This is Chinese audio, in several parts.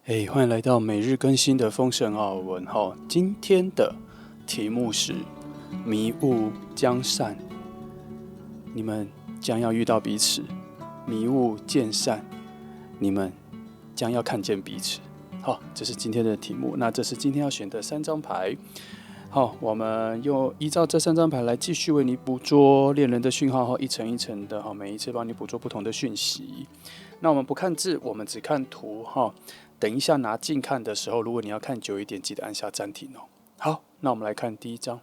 欢迎来到每日更新的丰盛奥文哈。今天的题目是迷雾将散，你们将要遇到彼此；迷雾渐散，你们将要看见彼此。好，这是今天的题目。那这是今天要选的3张牌。好，我们又依照这3张牌来继续为你捕捉恋人的讯号，一层一层的，每一次帮你捕捉不同的讯息。那我们不看字，我们只看图哈。等一下拿近看的时候，如果你要看久一点，记得按下暂停哦。好，那我们来看第一张。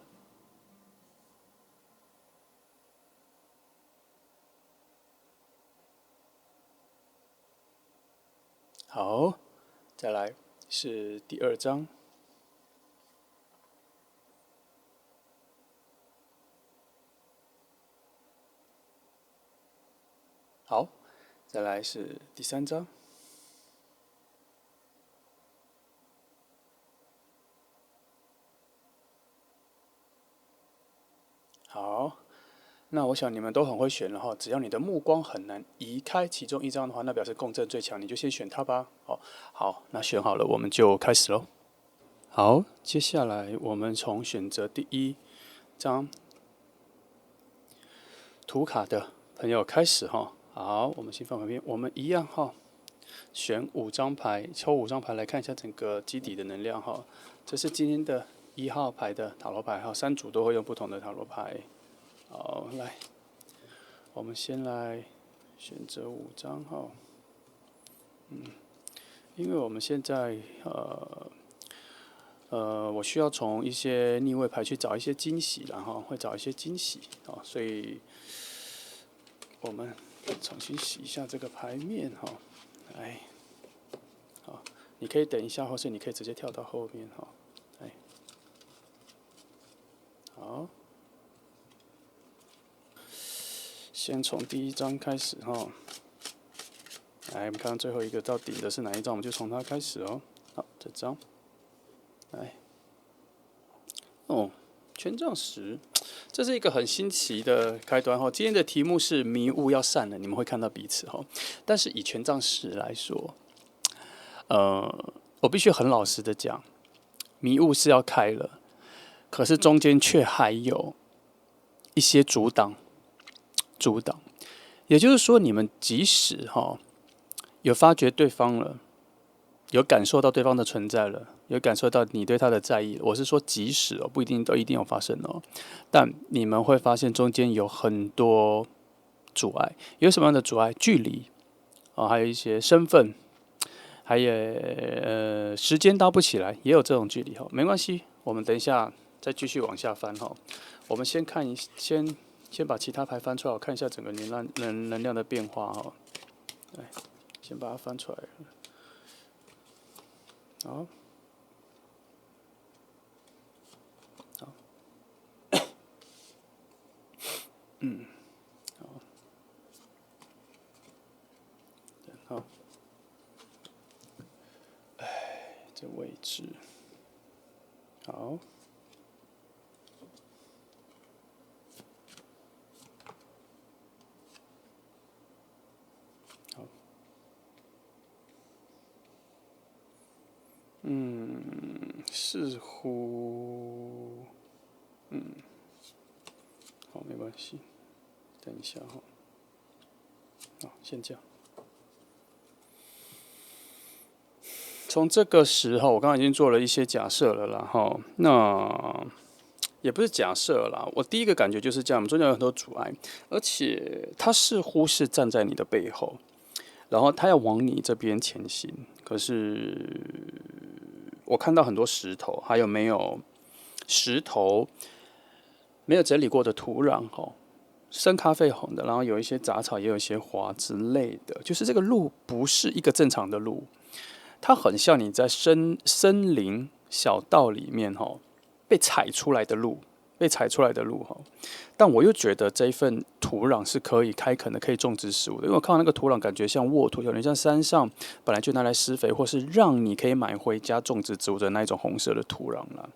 好，再来是第2张。好，再来是第3张。好，那我想你们都很会选了哈，只要你的目光很难移开其中一张的话，那表示共振最强，你就先选它吧。好，那选好了，我们就开始喽。好，接下来我们从选择第1张图卡的朋友开始哈。好，我们先放旁边，我们一样哈，选5张牌，抽5张牌来看一下整个基底的能量哈。这是今天的1号牌的塔罗牌哈，3组都会用不同的塔罗牌。好，来，我们先来选择5张哈。因为我们现在我需要从一些逆位牌去找一些惊喜，然后会找一些惊喜啊，所以我们重新洗一下这个牌面哈。来，好，你可以等一下，或是你可以直接跳到后面哈。来，好，先从第1张开始哈。来，我们看看最后一个到顶的是哪一张，我们就从它开始哦。好，这张，来，权杖10，这是一个很新奇的开端哈。今天的题目是迷雾要散了，你们会看到彼此哈。但是以权杖10来说，我必须很老实的讲，迷雾是要开了，可是中间却还有一些阻挡。也就是说，你们即使有发觉对方了，有感受到对方的存在了，有感受到你对他的在意了，我是说即使不一定都一定有发生哦，但你们会发现中间有很多阻碍。有什么样的阻碍？距离还有一些身份，还有时间搭不起来，也有这种距离哈。没关系，我们等一下再继续往下翻哈。我们先看先把其他牌翻出来，我看一下整个能量的变化哈。来，先把它翻出来。好，好，好，这位置，好。似乎，好，没关系，等一下哈。好，先这样。从这个时候，我刚刚已经做了一些假设了啦哈。那也不是假设啦，我第一个感觉就是这样，我们中间有很多阻碍，而且他似乎是站在你的背后，然后他要往你这边前行，可是我看到很多石头，还有没有石头没有整理过的土壤深咖啡红的，然后有一些杂草，也有一些花之类的，就是这个路不是一个正常的路，它很像你在森林小道里面被踩出来的路，但我又觉得这一份土壤是可以开垦的，可以种植食物的，因为我看到那个土壤感觉像沃土，有点像山上本来就拿来施肥，或是让你可以买回家种植植物的那一种红色的土壤啦。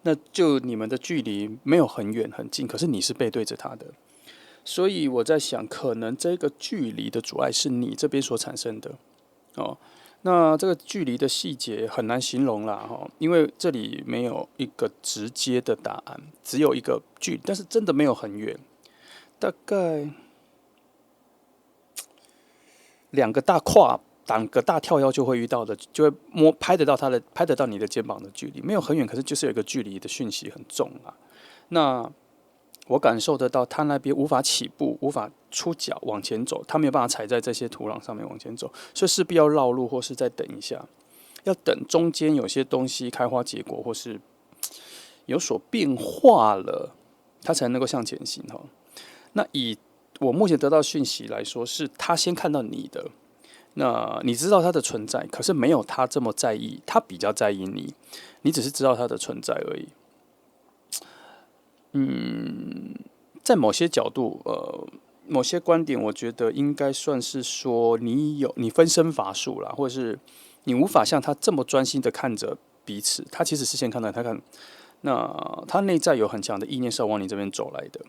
那就你们的距离没有很远很近，可是你是背对着他的，所以我在想，可能这个距离的阻碍是你这边所产生的哦。那这个距离的细节很难形容啦，哈，因为这里没有一个直接的答案，只有一个距离，但是真的没有很远，大概两个大跨。两个大跳腰就会遇到的，就会拍得到拍得到你的肩膀的距离，没有很远，可是就是有一个距离的讯息很重啊。那我感受得到他那边无法起步，无法出脚往前走，他没有办法踩在这些土壤上面往前走，所以势必要绕路或是再等一下，要等中间有些东西开花结果或是有所变化了，他才能够向前行哈。那以我目前得到讯息来说，是他先看到你的，那你知道他的存在，可是没有他这么在意，他比较在意你，你只是知道他的存在而已。在某些角度，某些观点，我觉得应该算是说你分身乏术啦，或者是你无法像他这么专心的看着彼此。他其实是先看到他看，那他内在有很强的意念是要往你这边走来的，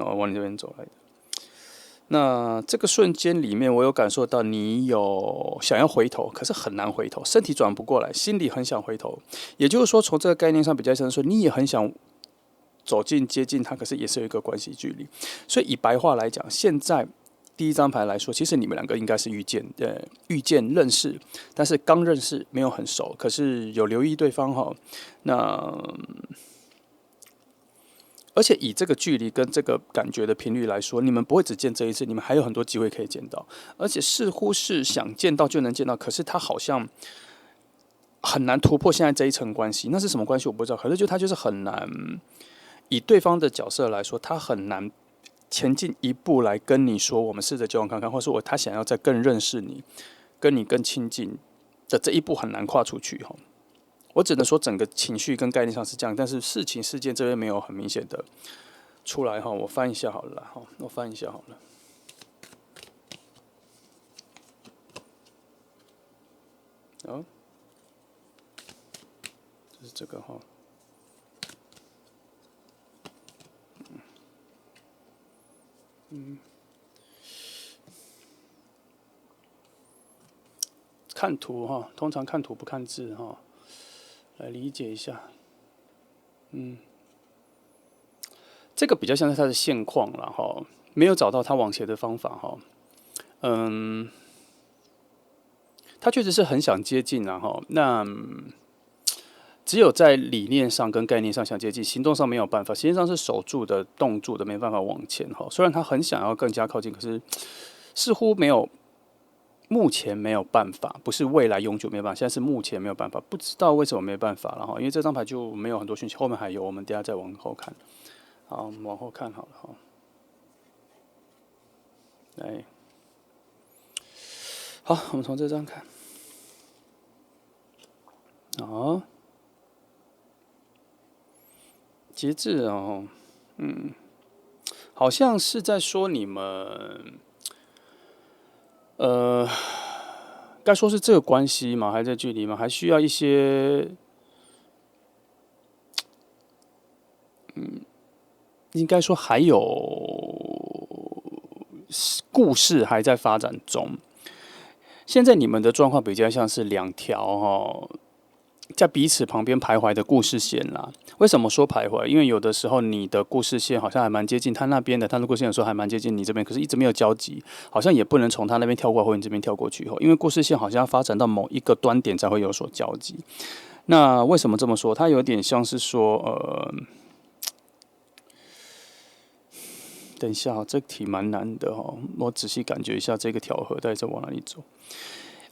往你这边走来的。那这个瞬间里面，我有感受到你有想要回头，可是很难回头，身体转不过来，心里很想回头。也就是说，从这个概念上比较像说，你也很想走近接近他，可是也是有一个关系距离。所以以白话来讲，现在第一张牌来说，其实你们两个应该是遇见认识，但是刚认识没有很熟，可是有留意对方哈。那而且以这个距离跟这个感觉的频率来说，你们不会只见这一次，你们还有很多机会可以见到，而且似乎是想见到就能见到，可是他好像很难突破现在这一层关系。那是什么关系我不知道，可是他就是很难。以对方的角色来说，他很难前进一步来跟你说，我们试着交往看看，或是他想要再更认识你，跟你更亲近的这一步很难跨出去哈。我只能说整个情绪跟概念上是这样，但是事件这边没有很明显的出来哈。我翻一下好了哈，我翻一下好了。哦，就是这个哈。看图哈，通常看图不看字哈，来理解一下。这个比较像是他的现况了哈，没有找到他往前的方法哈。他确实是很想接近然后那只有在理念上跟概念上想接近，行动上没有办法，行动上是守住的、冻住的，没办法往前哈。虽然他很想要更加靠近，可是似乎没有。目前没有办法，不是未来永久没有办法，现在是目前没有办法，不知道为什么没办法了哈，因为这张牌就没有很多讯息，后面还有，我们等一下再往后看。好，我们往后看好了哈。来，好，我们从这张看。好，节制哦，好像是在说你们。该说是这个关系吗？还是距离吗？还需要一些，应该说还有故事还在发展中。现在你们的状况比较像是两条在彼此旁边徘徊的故事线啦。为什么说徘徊？因为有的时候你的故事线好像还蛮接近他那边的，他的故事线有时候还蛮接近你这边，可是一直没有交集，好像也不能从他那边跳过来或你这边跳过去因为故事线好像要发展到某一个端点才会有所交集。那为什么这么说？它有点像是说，等一下这题蛮难的我仔细感觉一下这个调和到底在往哪里走。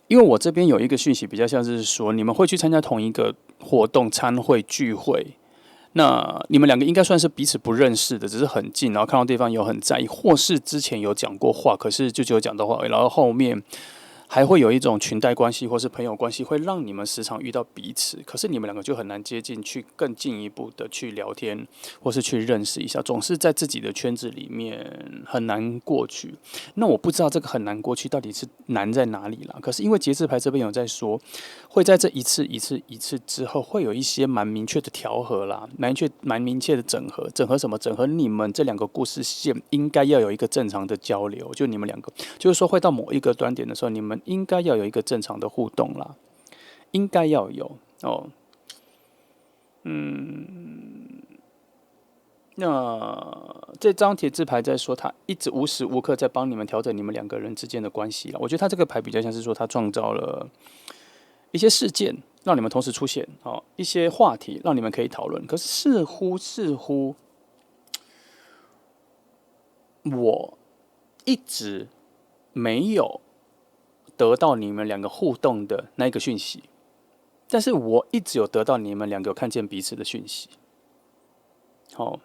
因为我这边有一个讯息，比较像是说，你们会去参加同一个活动、参会、聚会，那你们两个应该算是彼此不认识的，只是很近，然后看到对方有很在意，或是之前有讲过话，可是就只有讲到话，然后后面还会有一种裙带关系或是朋友关系，会让你们时常遇到彼此，可是你们两个就很难接近，去更进一步的去聊天，或是去认识一下，总是在自己的圈子里面很难过去。那我不知道这个很难过去到底是难在哪里啦。可是因为节制牌这边有在说，会在这一次之后，会有一些蛮明确的调和啦，蛮明确的整合。整合什么？整合你们这两个故事线应该要有一个正常的交流，就你们两个，就是说会到某一个端点的时候，你们们应该要有一个正常的互动啦，应该要有哦。那这张铁字牌在说，他一直无时无刻在帮你们调整你们两个人之间的关系了。我觉得他这个牌比较像是说，他创造了一些事件，让你们同时出现，哦，一些话题让你们可以讨论。可是似乎我一直没有得到你们两个互动的那个讯息，但是我一直有得到你们两个有看见彼此的讯息。好，哦，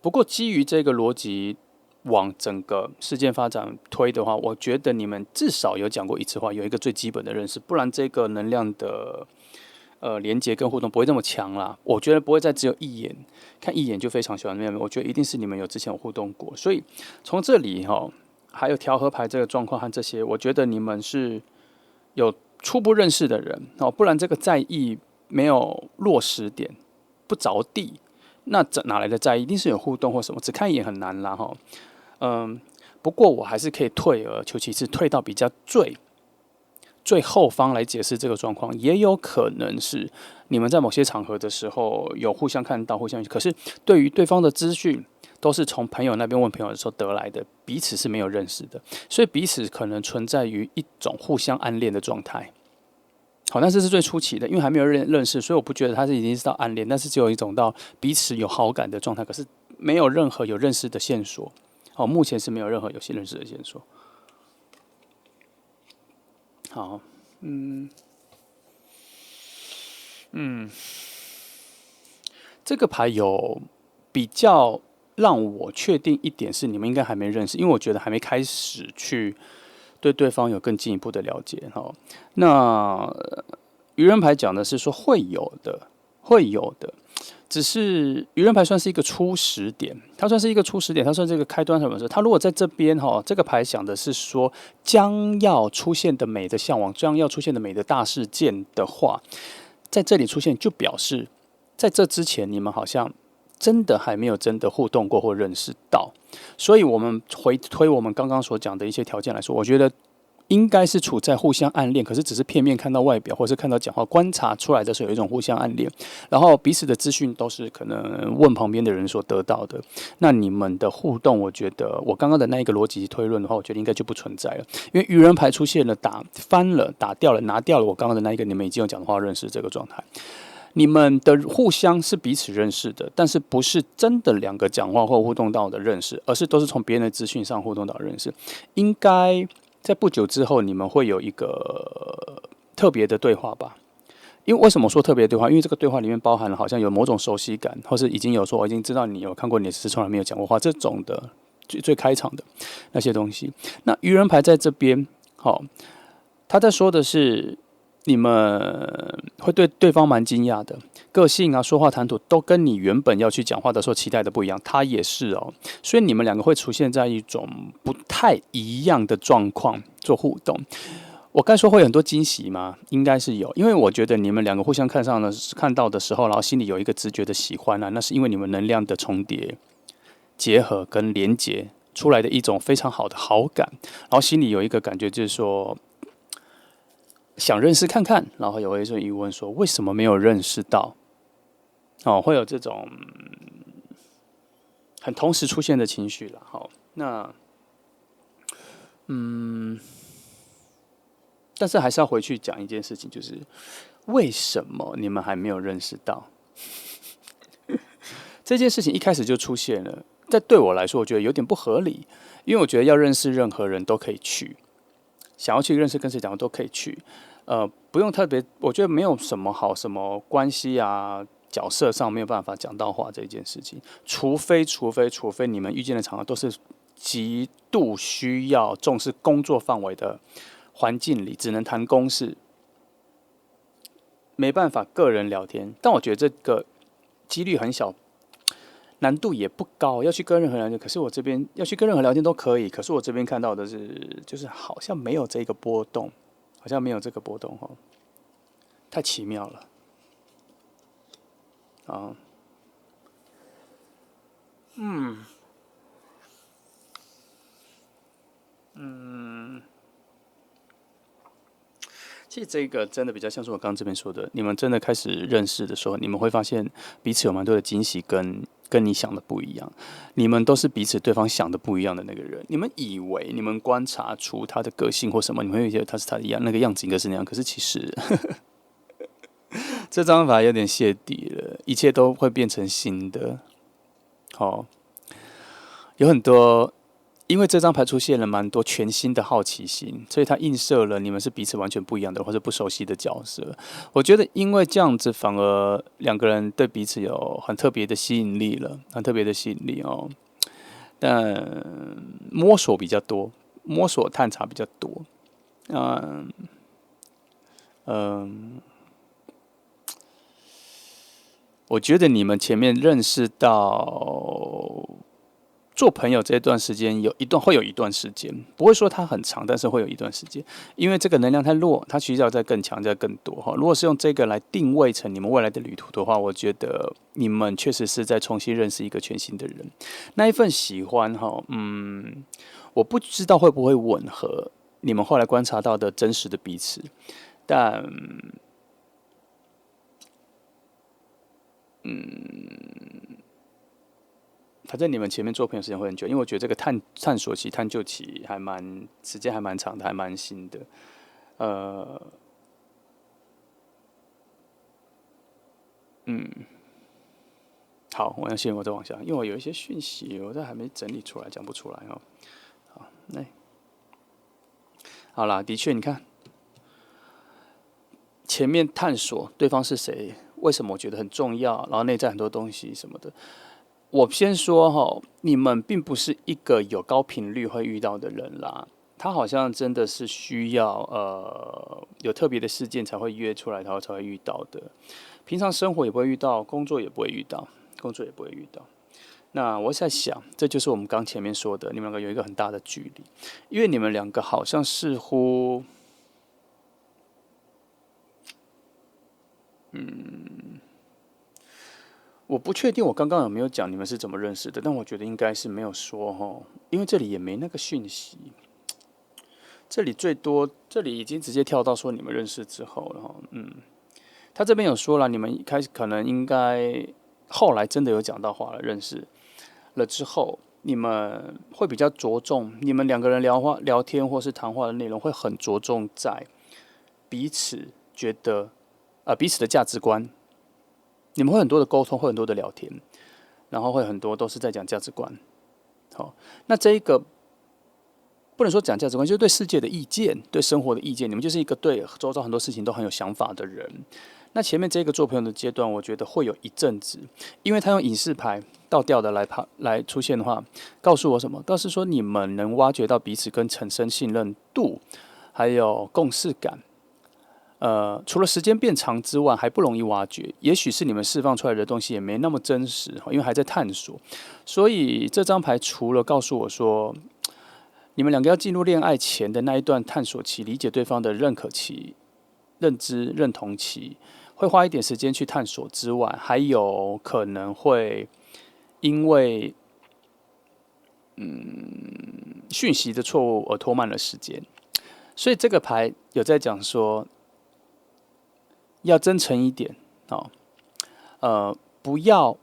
不过基于这个逻辑往整个事件发展推的话，我觉得你们至少有讲过一次话，有一个最基本的认识，不然这个能量的连接跟互动不会这么强啦。我觉得不会再只有一眼看一眼就非常喜欢妹妹，我觉得一定是你们有之前有互动过，所以从这里还有调和牌这个状况和这些，我觉得你们是有初步认识的人哦，不然这个在意没有落实点，不着地。那哪来的在意？一定是有互动或什么，只看一眼很难啦哈。不过我还是可以退而求其次，退到比较最后方来解释这个状况，也有可能是你们在某些场合的时候有互相看到、互相，可是对于对方的资讯都是从朋友那边问朋友的时候得来的，彼此是没有认识的，所以彼此可能存在于一种互相暗恋的状态。好，但这是最初期的，因为还没有认识，所以我不觉得他是已经是到暗恋，但是只有一种到彼此有好感的状态，可是没有任何有认识的线索。好，目前是没有任何有认识的线索。好，这个牌有比较让我确定一点是，你们应该还没认识，因为我觉得还没开始去对对方有更进一步的了解。那愚人牌讲的是说会有的，会有的。只是愚人牌算是一个初始点，它算是一个初始点，它算是一个开端什么事？它如果在这边这个牌想的是说将要出现的美的向往，将要出现的美的大事件的话，在这里出现就表示在这之前你们好像真的还没有真的互动过或认识到，所以我们回推我们刚刚所讲的一些条件来说，我觉得应该是处在互相暗恋，可是只是片面看到外表，或是看到讲话观察出来的时候有一种互相暗恋，然后彼此的资讯都是可能问旁边的人所得到的。那你们的互动，我觉得我刚刚的那一个逻辑推论的话，我觉得应该就不存在了，因为愚人牌出现了，打翻了，打掉了，拿掉了我刚刚的那一个你们已经有讲的话认识这个状态。你们的互相是彼此认识的，但是不是真的两个讲话或互动到的认识，而是都是从别人的资讯上互动到认识。应该在不久之后，你们会有一个特别的对话吧？因为为什么说特别的对话？因为这个对话里面包含了好像有某种熟悉感，或是已经有说我已经知道你有看过你，只是从来没有讲过话这种的最开场的那些东西。那愚人牌在这边，他在说的是你们会对对方蛮惊讶的，个性啊、说话谈吐都跟你原本要去讲话的时候期待的不一样，他也是哦，所以你们两个会出现在一种不太一样的状况做互动。我该说会有很多惊喜吗？应该是有，因为我觉得你们两个互相看到的时候，然后心里有一个直觉的喜欢啊，那是因为你们能量的重叠、结合跟连结出来的一种非常好的好感，然后心里有一个感觉就是说想认识看看，然后有一种疑问说为什么没有认识到？会有这种很同时出现的情绪了。好，那但是还是要回去讲一件事情，就是为什么你们还没有认识到这件事情一开始就出现了？在对我来说，我觉得有点不合理，因为我觉得要认识任何人都可以去，想要去认识跟谁讲的都可以去，不用特别，我觉得没有什么好什么关系啊。角色上没有办法讲到话这件事情，除非你们遇见的场合都是极度需要重视工作范围的环境里，只能谈公事，没办法个人聊天。但我觉得这个几率很小，难度也不高，要去跟任何人聊天。可是我这边要去跟任何聊天都可以，可是我这边看到的是，就是好像没有这个波动，好像没有这个波动哈，太奇妙了啊！其实这个真的比较像是我刚刚这边说的，你们真的开始认识的时候，你们会发现彼此有蛮多的惊喜跟你想的不一样，你们都是彼此对方想的不一样的那个人。你们以为你们观察出他的个性或什么，你们会觉得他是他的那个样子应该是那样，可是其实这张牌有点泄底了，一切都会变成新的。好、有很多因为这张牌出现了蛮多全新的好奇心，所以它映射了你们是彼此完全不一样的或者不熟悉的角色。我觉得因为这样子，反而两个人对彼此有很特别的吸引力了，很特别的吸引力哦。但摸索比较多，摸索探查比较多。嗯嗯，我觉得你们前面认识到做朋友这段时间会有一段时间，不会说它很长，但是会有一段时间，因为这个能量太弱，它需要再更强，再更多哈。如果是用这个来定位成你们未来的旅途的话，我觉得你们确实是在重新认识一个全新的人。那一份喜欢哈，我不知道会不会吻合你们后来观察到的真实的彼此，但反正你们前面做朋友时间会很久，因为我觉得这个探索期、探究期时间还蛮长的，还蛮新的。呃，好，我要先我再往下，因为我有一些讯息，我这还没整理出来，讲不出来哦。好，那好啦，的确，你看前面探索对方是谁，为什么我觉得很重要，然后内在很多东西什么的。我先说哈，你们并不是一个有高频率会遇到的人啦。他好像真的是需要有特别的事件才会约出来，才会遇到的。平常生活也不会遇到，工作也不会遇到，工作也不会遇到。那我在想，这就是我们刚前面说的，你们两个有一个很大的距离，因为你们两个好像似乎，我不确定我刚刚有没有讲你们是怎么认识的，但我觉得应该是没有说哈，因为这里也没那个讯息。这里最多，这里已经直接跳到说你们认识之后了哈，他这边有说了，你们一开始可能应该后来真的有讲到话了，认识了之后，你们会比较着重，你们两个人聊天或是谈话的内容会很着重在彼此觉得彼此的价值观，你们会很多的沟通，会很多的聊天，然后会很多都是在讲价值观。好，那这一个不能说讲价值观，就是对世界的意见，对生活的意见。你们就是一个对周遭很多事情都很有想法的人。那前面这个做朋友的阶段，我觉得会有一阵子，因为他用隐士牌倒吊的来出现的话，告诉我什么？倒是说你们能挖掘到彼此跟产生信任度，还有共识感。除了时间变长之外，还不容易挖掘。也许是你们释放出来的东西也没那么真实，因为还在探索。所以这张牌除了告诉我说，你们两个要进入恋爱前的那一段探索期，理解对方的认可期、认知、认同期，会花一点时间去探索之外，还有可能会因为讯息的错误而拖慢了时间。所以这个牌有在讲说，要真诚一点哦，不要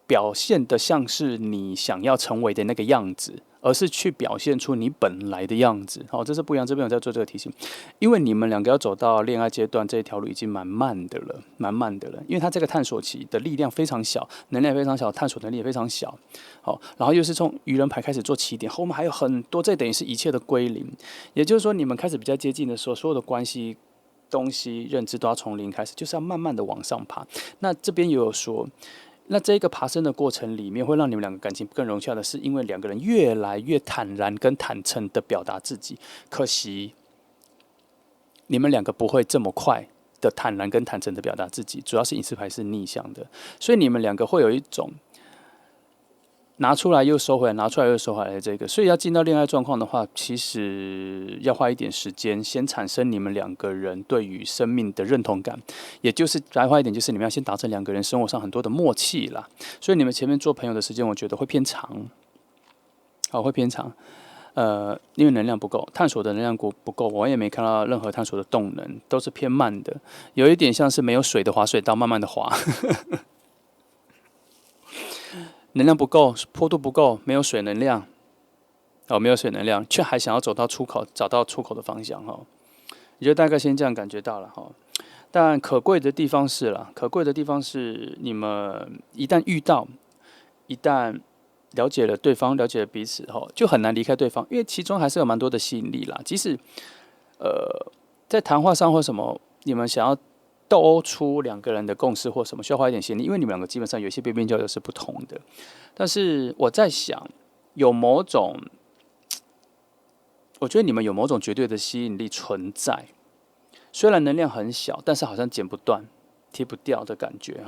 表现的像是你想要成为的那个样子，而是去表现出你本来的样子。好，这是不一样。这边有在做这个提醒，因为你们两个要走到恋爱阶段这一条路已经蛮慢的了，蛮慢的了。因为他这个探索期的力量非常小，能量非常小，探索能力也非常小。好，然后又是从愚人牌开始做起点，后面还有很多，这等于是一切的归零。也就是说，你们开始比较接近的时候，所有的关系。东西认知都要从零开始，就是要慢慢的往上爬。那这边也有说，那这个爬升的过程里面，会让你们两个感情更融洽的是，因为两个人越来越坦然跟坦诚的表达自己。可惜，你们两个不会这么快的坦然跟坦诚的表达自己，主要是隐士牌是逆向的，所以你们两个会有一种拿出来又收回来，拿出来又收回来的这个，所以要进到恋爱状况的话，其实要花一点时间，先产生你们两个人对于生命的认同感，也就是来花一点，就是你们要先达成两个人生活上很多的默契啦。所以你们前面做朋友的时间，我觉得会偏长，好，会偏长。因为能量不够，探索的能量不够，我也没看到任何探索的动能，都是偏慢的，有一点像是没有水的滑水道，慢慢的滑，能量不够，坡度不够，没有水能量，没有水能量，却还想要走到出口，找到出口的方向你就大概先这样感觉到了但可贵的地方是啦，可贵的地方是你们一旦遇到，一旦了解了对方，了解了彼此就很难离开对方，因为其中还是有蛮多的吸引力啦。即使在谈话上或什么，你们想要斗出两个人的共识或什么，需要花一点心力，因为你们两个基本上有一些边边角角是不同的。但是我在想，有某种，我觉得你们有某种绝对的吸引力存在。虽然能量很小，但是好像剪不断、贴不掉的感觉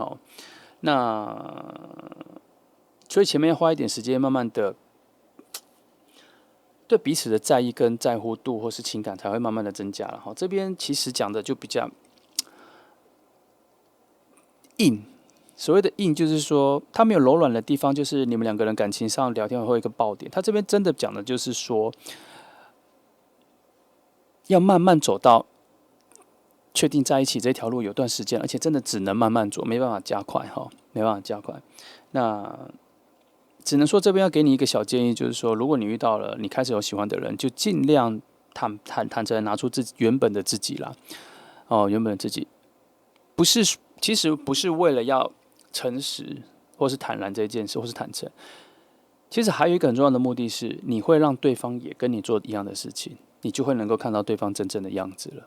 那所以前面要花一点时间，慢慢的对彼此的在意跟在乎度，或是情感才会慢慢的增加了这边其实讲的就比较硬，所谓的硬就是说，它没有柔软的地方，就是你们两个人感情上聊天会有一个爆点。他这边真的讲的就是说，要慢慢走到确定在一起这条路有段时间，而且真的只能慢慢做，没办法加快没办法加快。那只能说这边要给你一个小建议，就是说，如果你遇到了你开始有喜欢的人，就尽量坦诚地拿出自己原本的自己啦。原本的自己不是，其实不是为了要诚实或是坦然这件事，或是坦诚。其实还有一个很重要的目的是，你会让对方也跟你做一样的事情，你就会能够看到对方真正的样子了。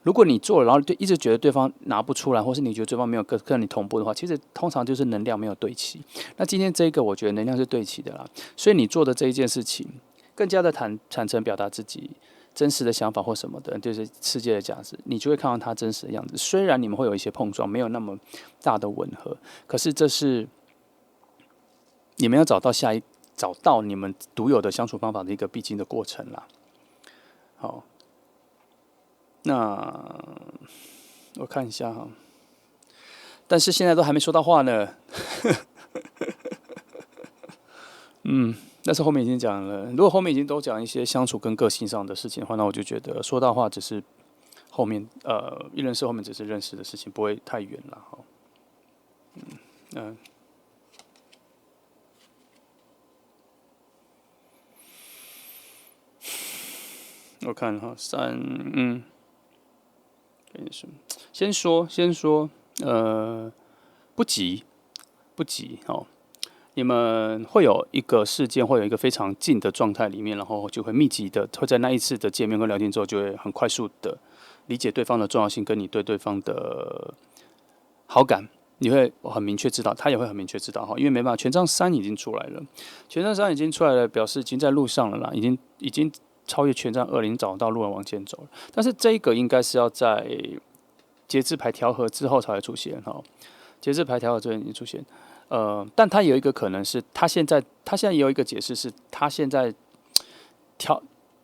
如果你做了，然后一直觉得对方拿不出来，或是你觉得对方没有跟你同步的话，其实通常就是能量没有对齐。那今天这个，我觉得能量是对齐的啦，所以你做的这一件事情，更加的坦诚表达自己真实的想法或什么的，就是世界的价值，你就会看到他真实的样子。虽然你们会有一些碰撞，没有那么大的吻合，可是这是你们要找到你们独有的相处方法的一个必经的过程啦。好。那我看一下但是现在都还没说到话呢。但是后面已经讲了。如果后面已经都讲一些相处跟个性上的事情的话，那我就觉得说到话只是后面一认识后面只是认识的事情，不会太远了我看先说，不急，不急你们会有一个事件，会有一个非常近的状态里面，然后就会密集的，会在那一次的见面和聊天之后，就会很快速的理解对方的重要性，跟你对对方的好感，你会很明确知道，他也会很明确知道因为没办法，权杖三已经出来了，权杖三已经出来了，表示已经在路上了啦，已经超越权杖二，已经找到路往前走了。但是这一个应该是要在节制牌调和之后才会出现节制牌调和之后已经出现。但它有一个可能是，他现在也有一个解释是，他现在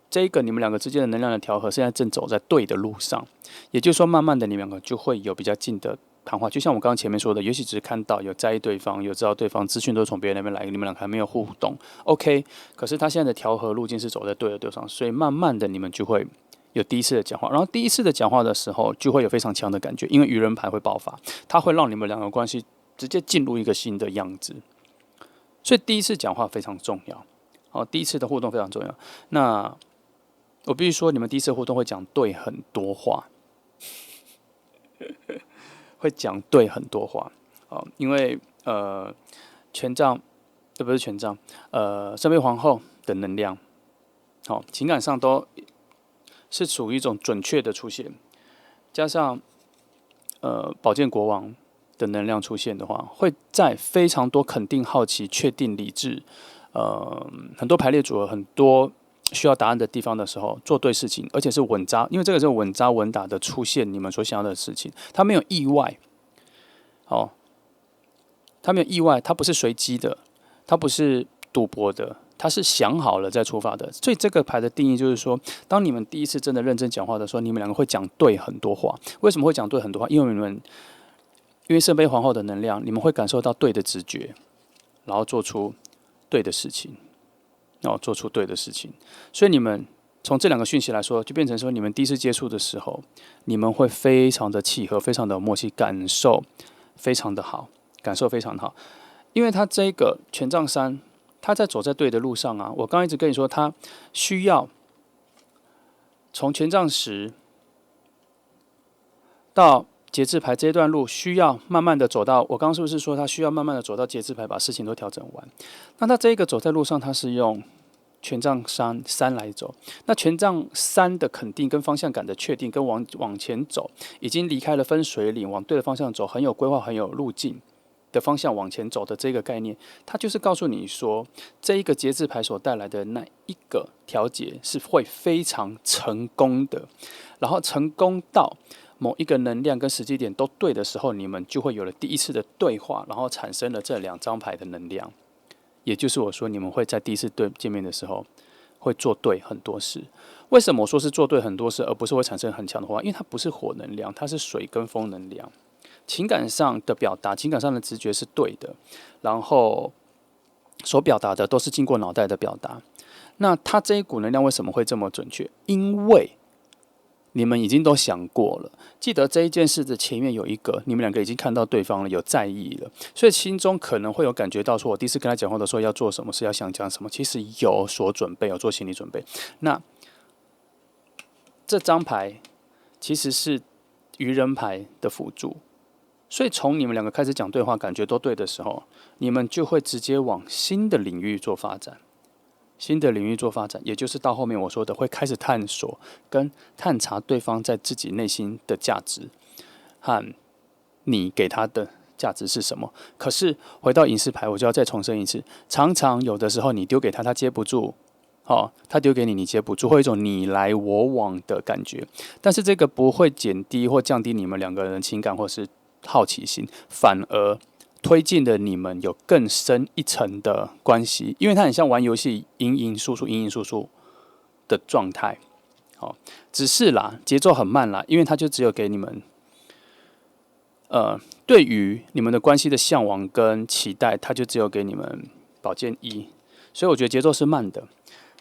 这一个你们两个之间的能量的调和，现在正走在对的路上，也就是说，慢慢的你们两个就会有比较近的谈话。就像我刚刚前面说的，也许只是看到有在意对方，有知道对方资讯都是从别人那边来，你们两个还没有互动，OK。可是他现在的调和路径是走在对的路上，所以慢慢的你们就会有第一次的讲话，然后第一次的讲话的时候，就会有非常强的感觉，因为愚人牌会爆发，它会让你们两个关系直接进入一个新的样子，所以第一次讲话非常重要。第一次的互动非常重要。那我必须说，你们第一次互动会讲对很多话，会讲对很多话因为权杖，不是权杖，圣杯皇后的能量，情感上都是处于一种准确的出现，加上宝剑国王的能量出现的话，会在非常多肯定、好奇、确定、理智，很多排列组合、很多需要答案的地方的时候，做对事情，而且是稳扎，因为这个是稳扎稳打的出现你们所想要的事情，它没有意外，它没有意外，它不是随机的，它不是赌博的，它是想好了再出发的。所以这个牌的定义就是说，当你们第一次真的认真讲话的时候，你们两个会讲对很多话。为什么会讲对很多话？因为圣杯皇后的能量，你们会感受到对的直觉，然后做出对的事情。做出对的事情。所以你们从这两个讯息来说，就变成说，你们第一次接触的时候，你们会非常的契合，非常的有默契，感受非常的好，感受非常的好。因为他这个权杖三，他在走在对的路上啊。我刚刚一直跟你说，他需要从权杖十到节制牌这一段路，需要慢慢的走到。我刚刚是不是说他需要慢慢的走到节制牌，把事情都调整完？那他这一个走在路上，他是用权杖三来走。那权杖三的肯定跟方向感的确定，跟往前走，已经离开了分水岭，往对的方向走，很有规划，很有路径的方向往前走的这个概念，它就是告诉你说，这一个节制牌所带来的那一个调节是会非常成功的，然后成功到某一个能量跟时机点都对的时候，你们就会有了第一次的对话，然后产生了这两张牌的能量。也就是我说，你们会在第一次见面的时候会做对很多事。为什么我说是做对很多事，而不是会产生很强的火花？因为它不是火能量，它是水跟风能量。情感上的表达，情感上的直觉是对的，然后所表达的都是经过脑袋的表达。那它这一股能量为什么会这么准确？因为你们已经都想过了，记得这一件事的前面有一个，你们两个已经看到对方了，有在意了，所以心中可能会有感觉到说，我第一次跟他讲话的时候要做什么事，要想讲什么，其实有所准备，有做心理准备。那这张牌其实是愚人牌的辅助。所以从你们两个开始讲对话，感觉都对的时候，你们就会直接往新的领域做发展。新的领域做发展，也就是到后面我说的，会开始探索跟探查对方在自己内心的价值和你给他的价值是什么。可是回到隐士牌，我就要再重申一次，常常有的时候你丢给他，他接不住。他丢给你，你接不住，会有一种你来我往的感觉。但是这个不会减低或降低你们两个人的情感或是好奇心，反而推进了你们有更深一层的关系，因为它很像玩游戏，赢赢输输，赢赢输输的状态。只是啦，节奏很慢啦，因为它就只有给你们，对于你们的关系的向往跟期待，它就只有给你们宝剑一，所以我觉得节奏是慢的。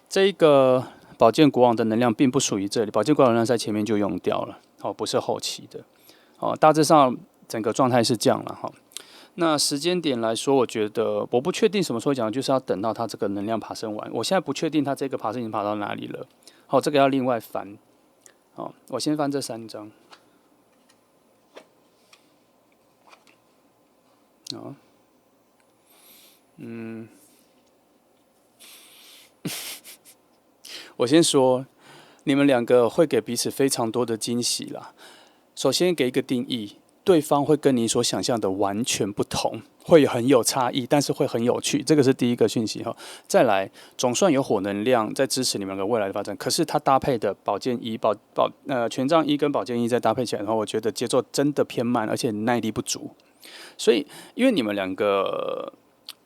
这一个宝剑国王的能量并不属于这里，宝剑国王能量在前面就用掉了，不是后期的。大致上整个状态是这样了哈。那时间点来说，我觉得我不确定什么时候讲，就是要等到它这个能量爬升完。我现在不确定它这个爬升已经爬到哪里了。这个要另外翻。我先翻这3张。我先说，你们两个会给彼此非常多的惊喜啦。首先给一个定义，对方会跟你所想象的完全不同，会很有差异，但是会很有趣，这个是第一个讯息哈。再来，总算有火能量在支持你们两个未来的发展，可是它搭配的宝剑一、权杖一跟宝剑一再搭配起来的话，我觉得节奏真的偏慢，而且耐力不足。所以，因为你们两个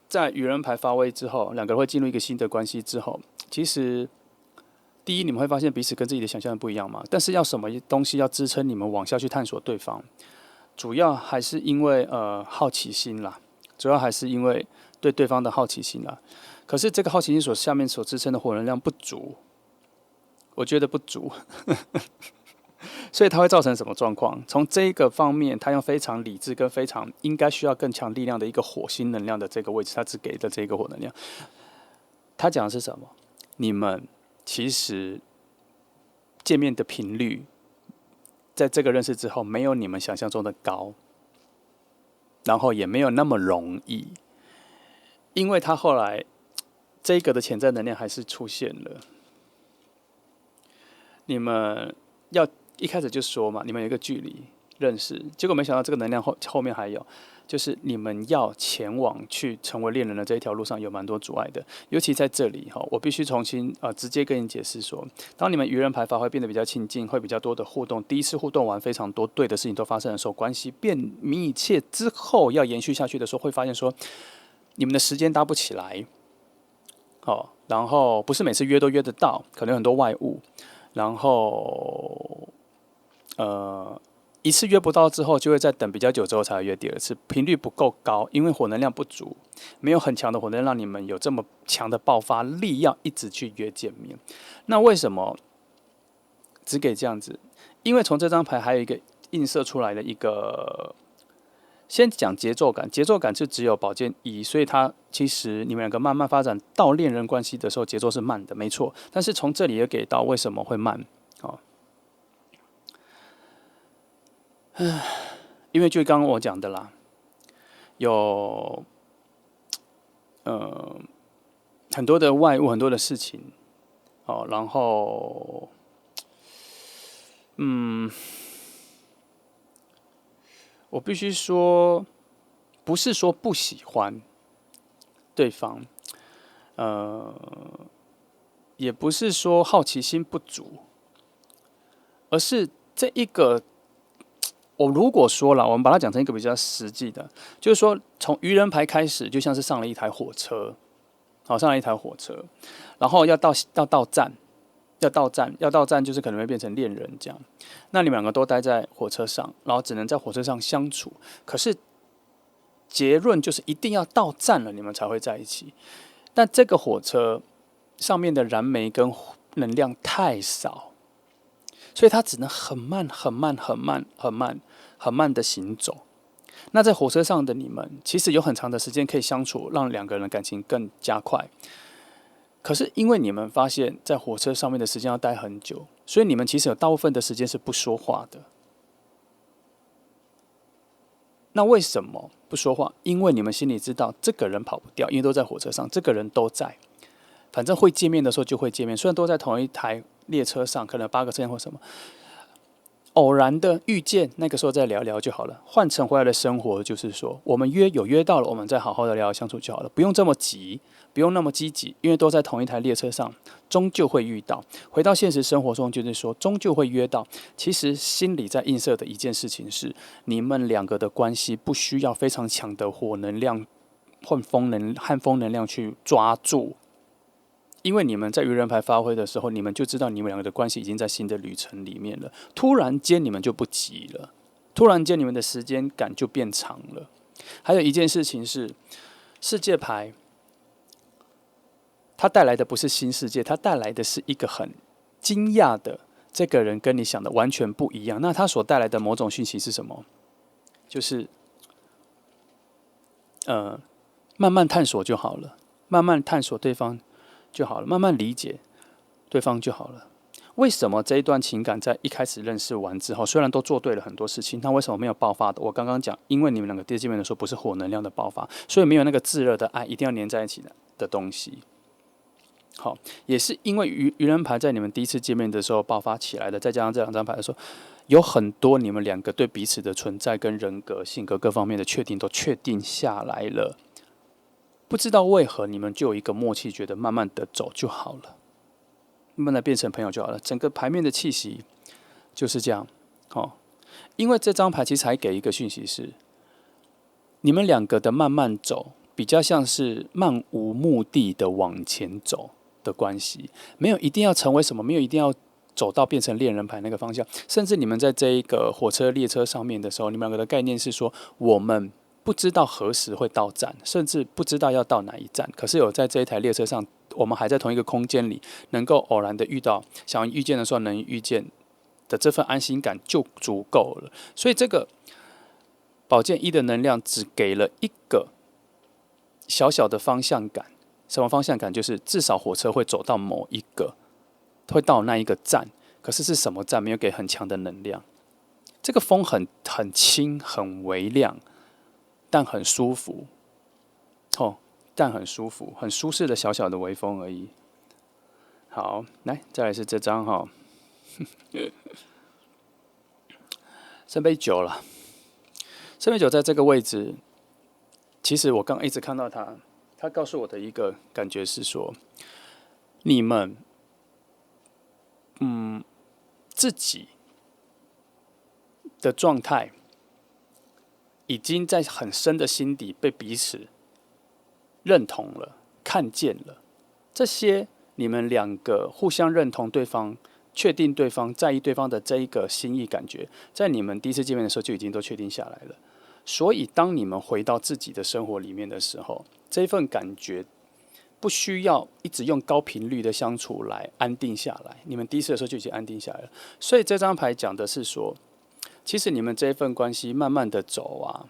在愚人牌发威之后，两个人会进入一个新的关系之后，其实第一，你们会发现彼此跟自己的想象不一样嘛。但是要什么东西要支撑你们往下去探索对方？主要还是因为好奇心啦，主要还是因为对对方的好奇心啦。可是这个好奇心下面所支撑的火能量不足，我觉得不足，所以它会造成什么状况？从这一个方面，它用非常理智跟非常应该需要更强力量的一个火星能量的这个位置，它只给的这个火能量，它讲的是什么？你们其实见面的频率，在这个认识之后，没有你们想象中的高，然后也没有那么容易，因为他后来这个的潜在能量还是出现了。你们要一开始就说嘛，你们有一个距离认识，结果没想到这个能量后面还有。就是你们要前往去成为恋人的这一条路上有蛮多阻碍的，尤其在这里我必须重新直接跟你解释说，当你们愚人牌发挥变得比较亲近，会比较多的互动，第一次互动完非常多对的事情都发生的时候，关系变密切之后要延续下去的时候，会发现说你们的时间搭不起来，然后不是每次约都约得到，可能有很多外物，然后一次约不到之后，就会再等比较久之后才会约第二次，频率不够高，因为火能量不足，没有很强的火能量让你们有这么强的爆发力，要一直去约见面。那为什么只给这样子？因为从这张牌还有一个映射出来的一个，先讲节奏感，节奏感是只有宝剑一，所以它其实你们两个慢慢发展到恋人关系的时候，节奏是慢的，没错。但是从这里也给到为什么会慢，哦，因为就刚刚我讲的啦，有很多的外物，很多的事情，哦，然后我必须说，不是说不喜欢对方，呃，也不是说好奇心不足，而是这一个，我如果说了，我们把它讲成一个比较实际的，就是说从愚人牌开始，就像是上了一台火车，好，上了一台火车，然后要到站，要到站就是可能会变成恋人这样。那你们两个都待在火车上，然后只能在火车上相处。可是结论就是一定要到站了，你们才会在一起。但这个火车上面的燃煤跟能量太少，所以它只能很慢、很慢、很慢、很慢、很慢的行走。那在火车上的你们，其实有很长的时间可以相处，让两个人的感情更加快。可是因为你们发现，在火车上面的时间要待很久，所以你们其实有大部分的时间是不说话的。那为什么不说话？因为你们心里知道，这个人跑不掉，因为都在火车上，这个人都在。反正会见面的时候就会见面，虽然都在同一台列车上，可能8个车厢或什么，偶然的遇见，那个时候再聊聊就好了。换成回来的生活，就是说，我们有约到了，我们再好好的聊聊相处就好了，不用这么急，不用那么积极，因为都在同一台列车上，终究会遇到。回到现实生活中，就是说，终究会约到。其实心里在映射的一件事情是，你们两个的关系不需要非常强的火能量和风能量去抓住。因为你们在愚人牌发挥的时候，你们就知道你们两个的关系已经在新的旅程里面了。突然间你们就不急了，突然间你们的时间感就变长了。还有一件事情是，世界牌它带来的不是新世界，它带来的是一个很惊讶的，这个人跟你想的完全不一样。那它所带来的某种讯息是什么？就是慢慢探索就好了，慢慢探索对方就好了，慢慢理解对方就好了。为什么这一段情感在一开始认识完之后，虽然都做对了很多事情，那为什么没有爆发的？我刚刚讲，因为你们两个第一见面的时候不是火能量的爆发，所以没有那个炙热的爱，一定要黏在一起的东西。好，也是因为愚人牌在你们第一次见面的时候爆发起来的，再加上这2张牌的时候，有很多你们两个对彼此的存在跟人格、性格各方面的确定都确定下来了。不知道为何你们就有一个默契，觉得慢慢的走就好了，慢慢的变成朋友就好了。整个牌面的气息就是这样。哦，因为这张牌其实还给一个讯息是，你们两个的慢慢走，比较像是漫无目的的往前走的关系，没有一定要成为什么，没有一定要走到变成恋人牌那个方向。甚至你们在这一个火车列车上面的时候，你们两个的概念是说，我们不知道何时会到站，甚至不知道要到哪一站。可是有在这一台列车上，我们还在同一个空间里，能够偶然的遇到，想遇见的时候能遇见的这份安心感就足够了。所以这个宝剑一的能量只给了一个小小的方向感。什么方向感？就是至少火车会走到某一个，会到那一个站。可是是什么站？没有给很强的能量。这个风很轻，很微亮。但很舒服，但很舒服，很舒适的小小的微风而已。好，来，再来是这张哈，圣杯9了。圣杯9在这个位置，其实我刚一直看到它，它告诉我的一个感觉是说，你们，自己的状态。已经在很深的心底被彼此认同了、看见了，这些你们两个互相认同对方确定对方、在意对方的这一个心意感觉，在你们第一次见面的时候就已经都确定下来了。所以，当你们回到自己的生活里面的时候，这份感觉不需要一直用高频率的相处来安定下来。你们第一次的时候就已经安定下来了。所以这张牌讲的是说，其实你们这一份关系慢慢的走啊，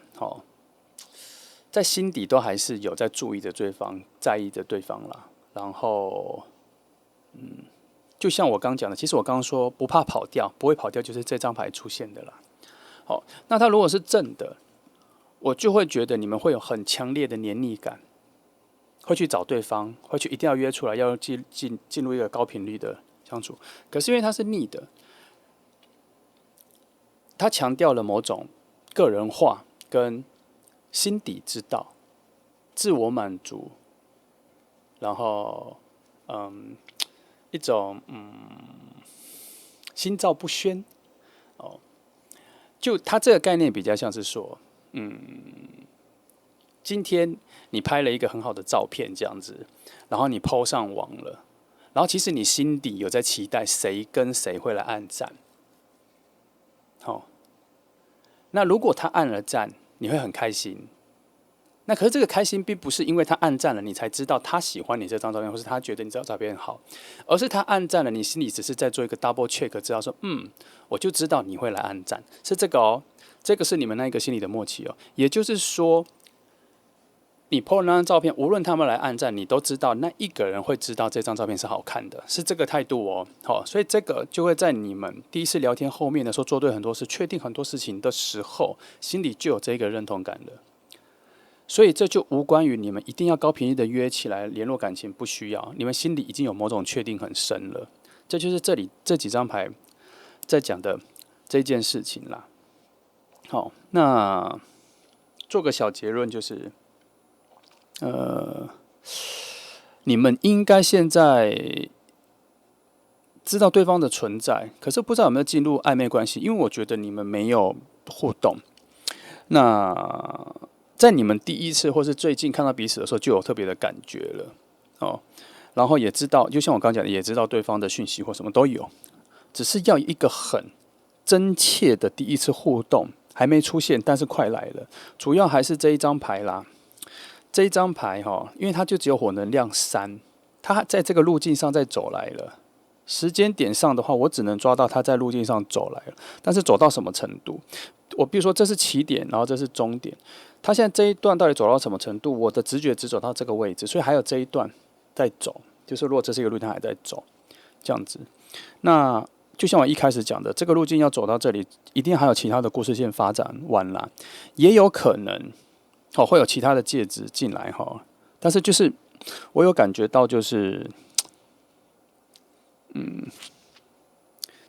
在心底都还是有在注意着对方、在意着对方啦。然后，就像我刚讲的，其实我刚刚说不怕跑掉，不会跑掉，就是这张牌出现的啦。好，那它如果是正的，我就会觉得你们会有很强烈的黏腻感，会去找对方，会去一定要约出来，要进入一个高频率的相处。可是因为它是逆的，它强调了某种个人化跟心底知道、自我满足，然后一种心照不宣哦。就它这个概念比较像是说，今天你拍了一个很好的照片，这样子，然后你 po 上网了，然后其实你心底有在期待谁跟谁会来按赞，好，那如果他按了赞，你会很开心。那可是这个开心并不是因为他按赞了，你才知道他喜欢你这张照片，或是他觉得你这张照片好，而是他按赞了，你心里只是在做一个 double check， 知道说，我就知道你会来按赞，是这个哦，这个是你们那一个心里的默契哦。也就是说，你 po 那张照片，无论他们来按赞，你都知道那一个人会知道这张照片是好看的，是这个态度哦。好，所以这个就会在你们第一次聊天后面的时候，做对很多事，确定很多事情的时候，心里就有这个认同感了。所以这就无关于你们一定要高频率的约起来联络感情，不需要，你们心里已经有某种确定很深了。这就是这里这几张牌在讲的这件事情啦。好，那做个小结论就是，你们应该现在知道对方的存在，可是不知道有没有进入暧昧关系，因为我觉得你们没有互动。那在你们第一次或是最近看到彼此的时候，就有特别的感觉了哦。然后也知道，就像我刚讲的，也知道对方的讯息或什么都有，只是要一个很真切的第一次互动还没出现，但是快来了。主要还是这一张牌啦，这一张牌因为它就只有火能量3，它在这个路径上再走来了。时间点上的话，我只能抓到它在路径上走来了，但是走到什么程度？我比如说这是起点，然后这是终点，它现在这一段到底走到什么程度？我的直觉只走到这个位置，所以还有这一段在走，就是如果这是一个路径还在走，这样子。那就像我一开始讲的，这个路径要走到这里，一定还有其他的故事线发展完啦，也有可能会有其他的介质进来但是就是我有感觉到就是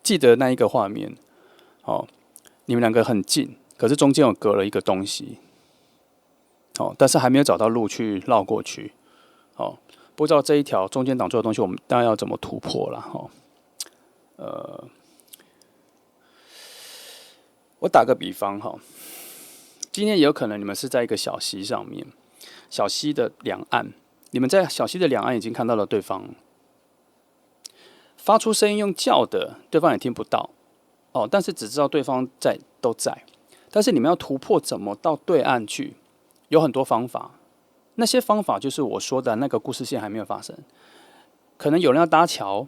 记得那一个画面你们两个很近，可是中间有隔了一个东西，但是还没有找到路去绕过去，不知道这一条中间挡住的东西，我们当然要怎么突破了，我打个比方今天也有可能你们是在一个小溪上面，小溪的两岸，你们在小溪的两岸已经看到了对方，发出声音用叫的，对方也听不到。但是只知道对方都在，但是你们要突破怎么到对岸去，有很多方法。那些方法就是我说的那个故事线还没有发生，可能有人要搭桥，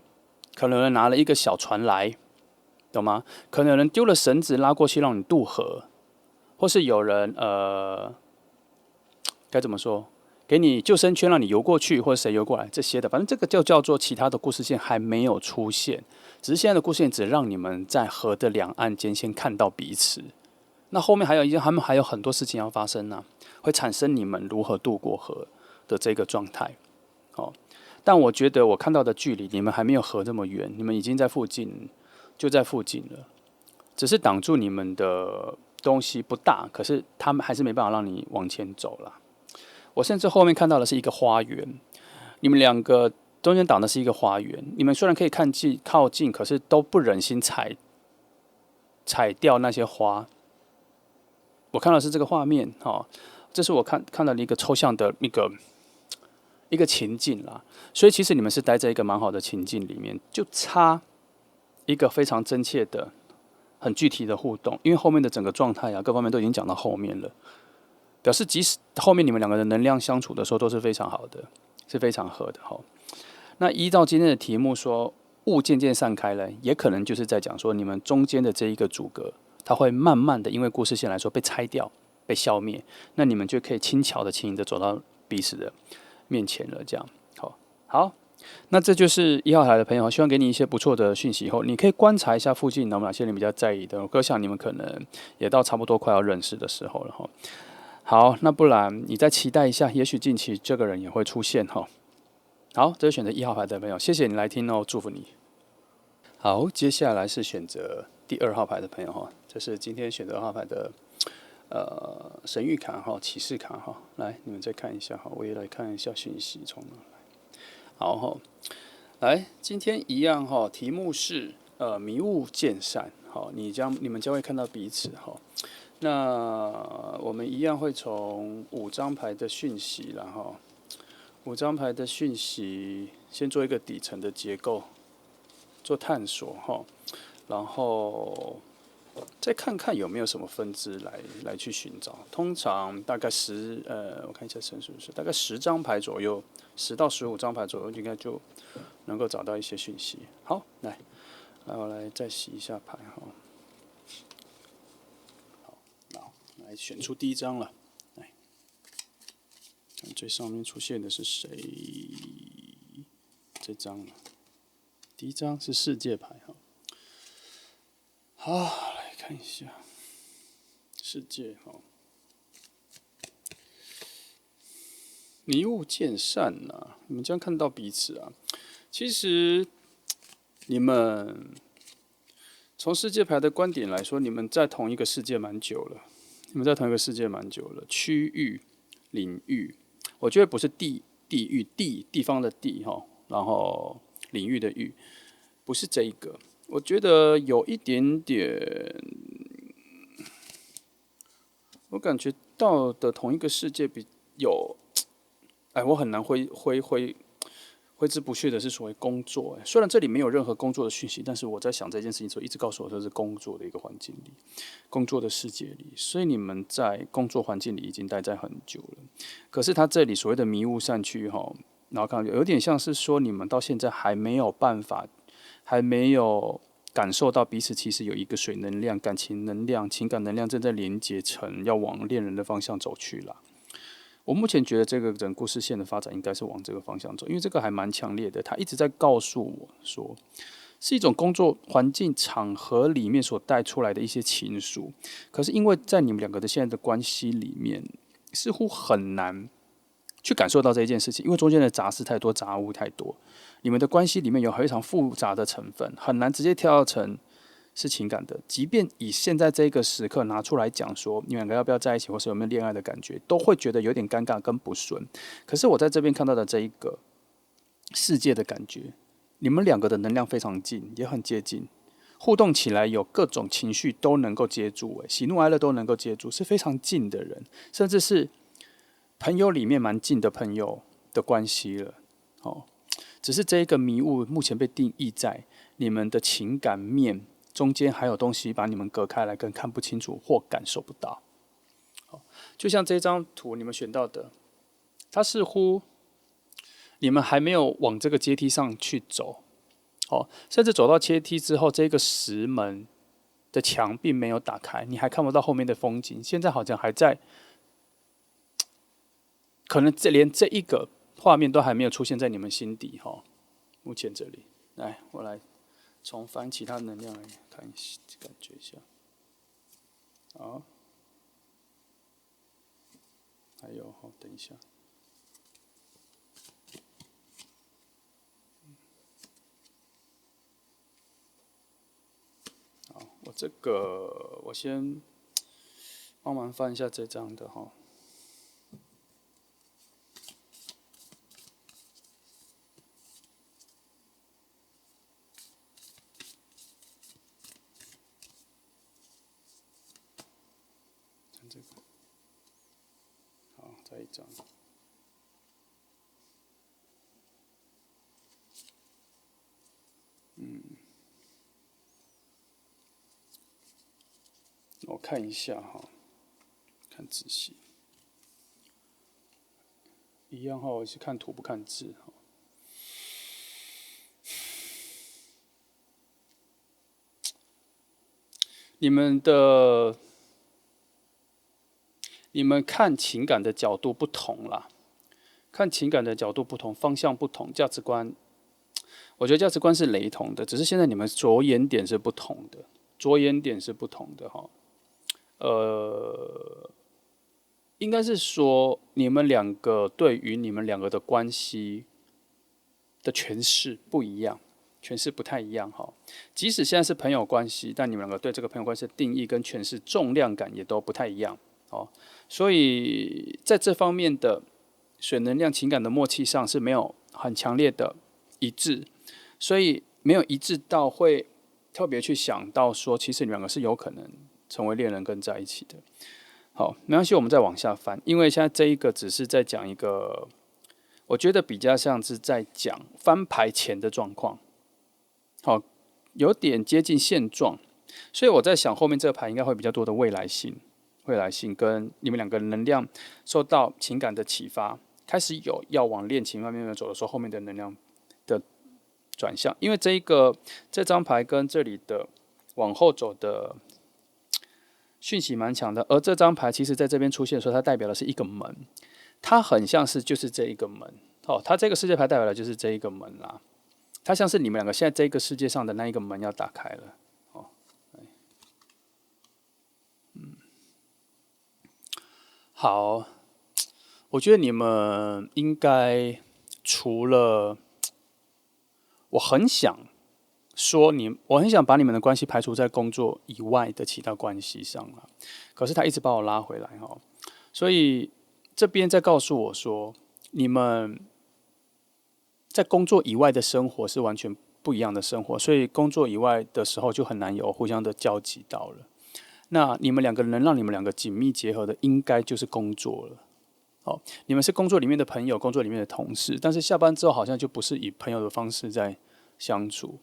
可能有人拿了一个小船来，懂吗？可能有人丢了绳子拉过去让你渡河，或是有人该怎么说？给你救生圈让你游过去，或者谁游过来这些的，反正这个就叫做其他的故事线还没有出现，只是现在的故事线只让你们在河的两岸间先看到彼此。那后面他们还有很多事情要发生呢，会产生你们如何渡过河的这个状态。但我觉得我看到的距离，你们还没有河这么远，你们已经在附近，就在附近了，只是挡住你们的东西不大，可是他们还是没办法让你往前走了。我甚至后面看到的是一个花园，你们两个中间挡的是一个花园。你们虽然可以靠近，可是都不忍心踩掉那些花。我看到的是这个画面，这是我看到的一个抽象的一个情境啦。所以其实你们是待在一个蛮好的情境里面，就差一个非常真切的、很具体的互动，因为后面的整个状态啊，各方面都已经讲到后面了，表示即使后面你们两个人能量相处的时候都是非常好的，是非常合的哈。那依照今天的题目说，雾渐渐散开了，也可能就是在讲说，你们中间的这一个阻隔，它会慢慢的因为故事线来说被拆掉、被消灭，那你们就可以轻巧的、轻盈的走到彼此的面前了。这样，好，那这就是1号牌的朋友，希望给你一些不错的讯息后，你可以观察一下附近有哪些人比较在意的。我想你们可能也到差不多快要认识的时候了哈。好，那不然你再期待一下，也许近期这个人也会出现哈。好，这是选择1号牌的朋友，谢谢你来听哦，祝福你。好，接下来是选择第2号牌的朋友哈，这是今天选择2号牌的神谕卡哈，启示卡哈，来你们再看一下哈，我也来看一下讯息从哪来。好哈，来，今天一样哈，题目是迷雾渐散，好，你们将会看到彼此哈。那我们一样会从5张牌的讯息然后5张牌的讯息，先做一个底层的结构，做探索哈，然后再看看有没有什么分支来去寻找。通常大概我看一下陈述是大概10张牌左右，10到15张牌左右，应该就能够找到一些讯息。好，来我来再洗一下牌哈。好，来选出第1张了。来，看最上面出现的是谁？这张了。第1张是世界牌哈。好，来看一下世界哈。迷雾渐散啊，你们将看到彼此啊。其实你们从世界牌的观点来说，你们在同一个世界蛮久了。区域、领域，我觉得不是地域地方的地哈，然后领域的域，不是这一个。我觉得有一点点，我感觉到的同一个世界有，我很难挥之不去的是所谓工作。虽然这里没有任何工作的讯息，但是我在想这件事情的时候，一直告诉我这是工作的一个环境里，工作的世界里。所以你们在工作环境里已经待在很久了。可是他这里所谓的迷雾散去哈，然后看有点像是说你们到现在还没有办法，还没有感受到彼此其实有一个水能量、感情能量、情感能量正在连接成要往恋人的方向走去了。我目前觉得这个整故事线的发展应该是往这个方向走，因为这个还蛮强烈的，他一直在告诉我说，是一种工作环境场合里面所带出来的一些情愫。可是因为在你们两个的现在的关系里面，似乎很难去感受到这一件事情，因为中间的杂事太多、杂物太多，你们的关系里面有非常复杂的成分，很难直接跳成是情感的。即便以现在这个时刻拿出来讲说，你们两个要不要在一起，或是有没有恋爱的感觉，都会觉得有点尴尬跟不顺。可是我在这边看到的这一个世界的感觉，你们两个的能量非常近，也很接近，互动起来有各种情绪都能够接住，喜怒哀乐都能够接住，是非常近的人，甚至是朋友里面蛮近的朋友的关系了。只是这一个迷雾目前被定义在你们的情感面中间，还有东西把你们隔开来，更看不清楚或感受不到。就像这张图你们选到的，它似乎你们还没有往这个阶梯上去走，甚至走到阶梯之后，这个石门的墙并没有打开，你还看不到后面的风景。现在好像还在，可能连这一个画面都还没有出现在你们心底哈。目前这里，来，我来重翻其他能量来看一下，感觉一下。好，还有等一下。好，我先帮忙翻一下这张的哈。这个，好，再一张。我看一下哈，看仔细，一样哈，我是看图不看字哈。你们的你们看情感的角度不同啦，看情感的角度不同，方向不同，价值观，我觉得价值观是雷同的，只是现在你们着眼点是不同的，着眼点是不同的哈。应该是说你们两个对于你们两个的关系的诠释不一样，诠释不太一样哈。即使现在是朋友关系，但你们两个对这个朋友关系的定义跟诠释重量感也都不太一样哦。所以在这方面的水能量情感的默契上是没有很强烈的一致，所以没有一致到会特别去想到说，其实你们两个是有可能成为恋人跟在一起的。好，没关系，我们再往下翻，因为现在这一个只是在讲一个，我觉得比较像是在讲翻牌前的状况，好，有点接近现状，所以我在想后面这个牌应该会比较多的未来性，未来性跟你们两个能量受到情感的启发，开始有要往恋情方面走的时候，后面的能量的转向，因为这张牌跟这里的往后走的讯息蛮强的，而这张牌其实在这边出现的时候，它代表的是一个门，它很像是就是这一个门哦，它这个世界牌代表的就是这一个门啦，它像是你们两个现在这个世界上的那一个门要打开了哦，好，我觉得你们应该除了我很想我很想把你们的关系排除在工作以外的其他关系上了，可是他一直把我拉回来哈，所以这边在告诉我说，你们在工作以外的生活是完全不一样的生活，所以工作以外的时候就很难有互相的交集到了。那你们两个能让你们两个紧密结合的，应该就是工作了。哦，你们是工作里面的朋友，工作里面的同事，但是下班之后好像就不是以朋友的方式在相处。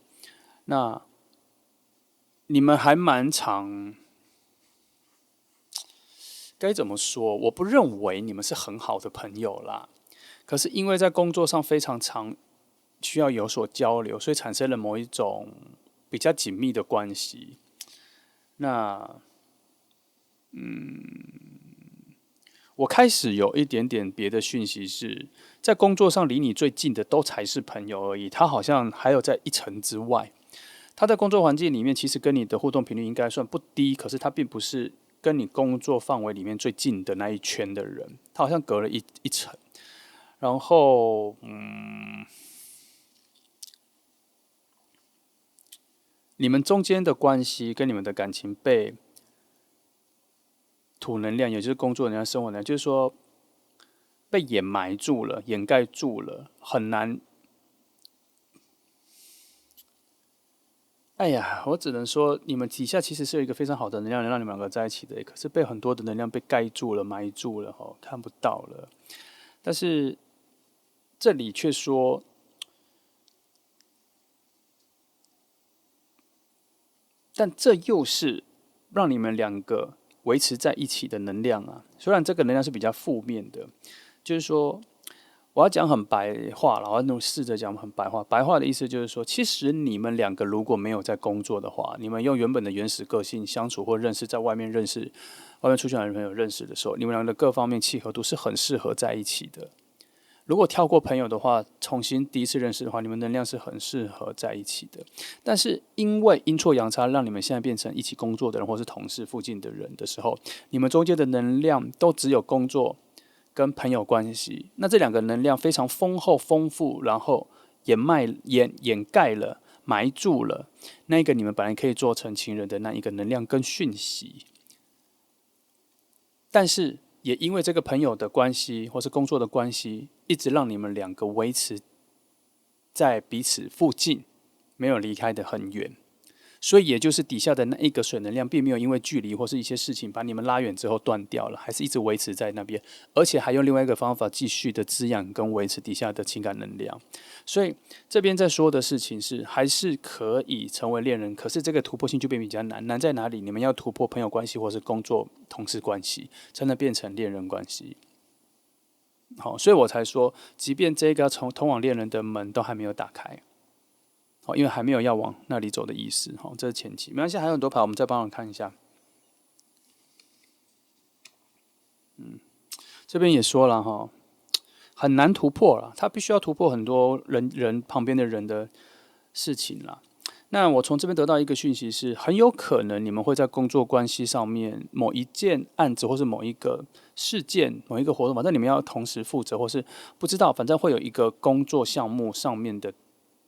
那你们还蛮常，该怎么说？我不认为你们是很好的朋友啦。可是因为在工作上非常常需要有所交流，所以产生了某一种比较紧密的关系。那我开始有一点点别的讯息是，在工作上离你最近的都才是朋友而已，他好像还有在一层之外。他在工作环境里面，其实跟你的互动频率应该算不低，可是他并不是跟你工作范围里面最近的那一圈的人，他好像隔了一层。然后，你们中间的关系跟你们的感情被土能量，也就是工作能量、生活能量，就是说被掩埋住了、掩盖住了，很难。哎呀，我只能说，你们底下其实是有一个非常好的能量，能让你们两个在一起的，可是被很多的能量被盖住了、埋住了，哦，看不到了。但是这里却说，但这又是让你们两个维持在一起的能量啊。虽然这个能量是比较负面的，就是说，我要讲很白话了，我要试着讲很白话。白话的意思就是说，其实你们两个如果没有在工作的话，你们用原本的原始个性相处或认识，在外面认识、外面出去的朋友认识的时候，你们两个的各方面契合度是很适合在一起的。如果跳过朋友的话，重新第一次认识的话，你们能量是很适合在一起的。但是因为阴错阳差，让你们现在变成一起工作的人，或是同事附近的人的时候，你们中间的能量都只有工作跟朋友关系。那这两个能量非常丰厚、丰富，然后掩盖了、埋住了那一个你们本来可以做成情人的那一个能量跟讯息。但是也因为这个朋友的关系或是工作的关系，一直让你们两个维持在彼此附近，没有离开的很远。所以也就是底下的那一个水能量，并没有因为距离或是一些事情把你们拉远之后断掉了，还是一直维持在那边，而且还用另外一个方法继续的滋养跟维持底下的情感能量。所以这边在说的事情是，还是可以成为恋人，可是这个突破性就变比较难。难在哪里？你们要突破朋友关系或是工作同事关系，才能变成恋人关系。好，所以我才说，即便这个通往恋人的门都还没有打开，好，因为还没有要往那里走的意思。好，这是前期。没关系，还有很多牌，我们再帮我看一下。这边也说了哈，很难突破了，他必须要突破很多人旁边的人的事情啦。那我从这边得到一个讯息是，很有可能你们会在工作关系上面某一件案子，或是某一个事件、某一个活动，反正你们要同时负责，或是不知道，反正会有一个工作项目上面的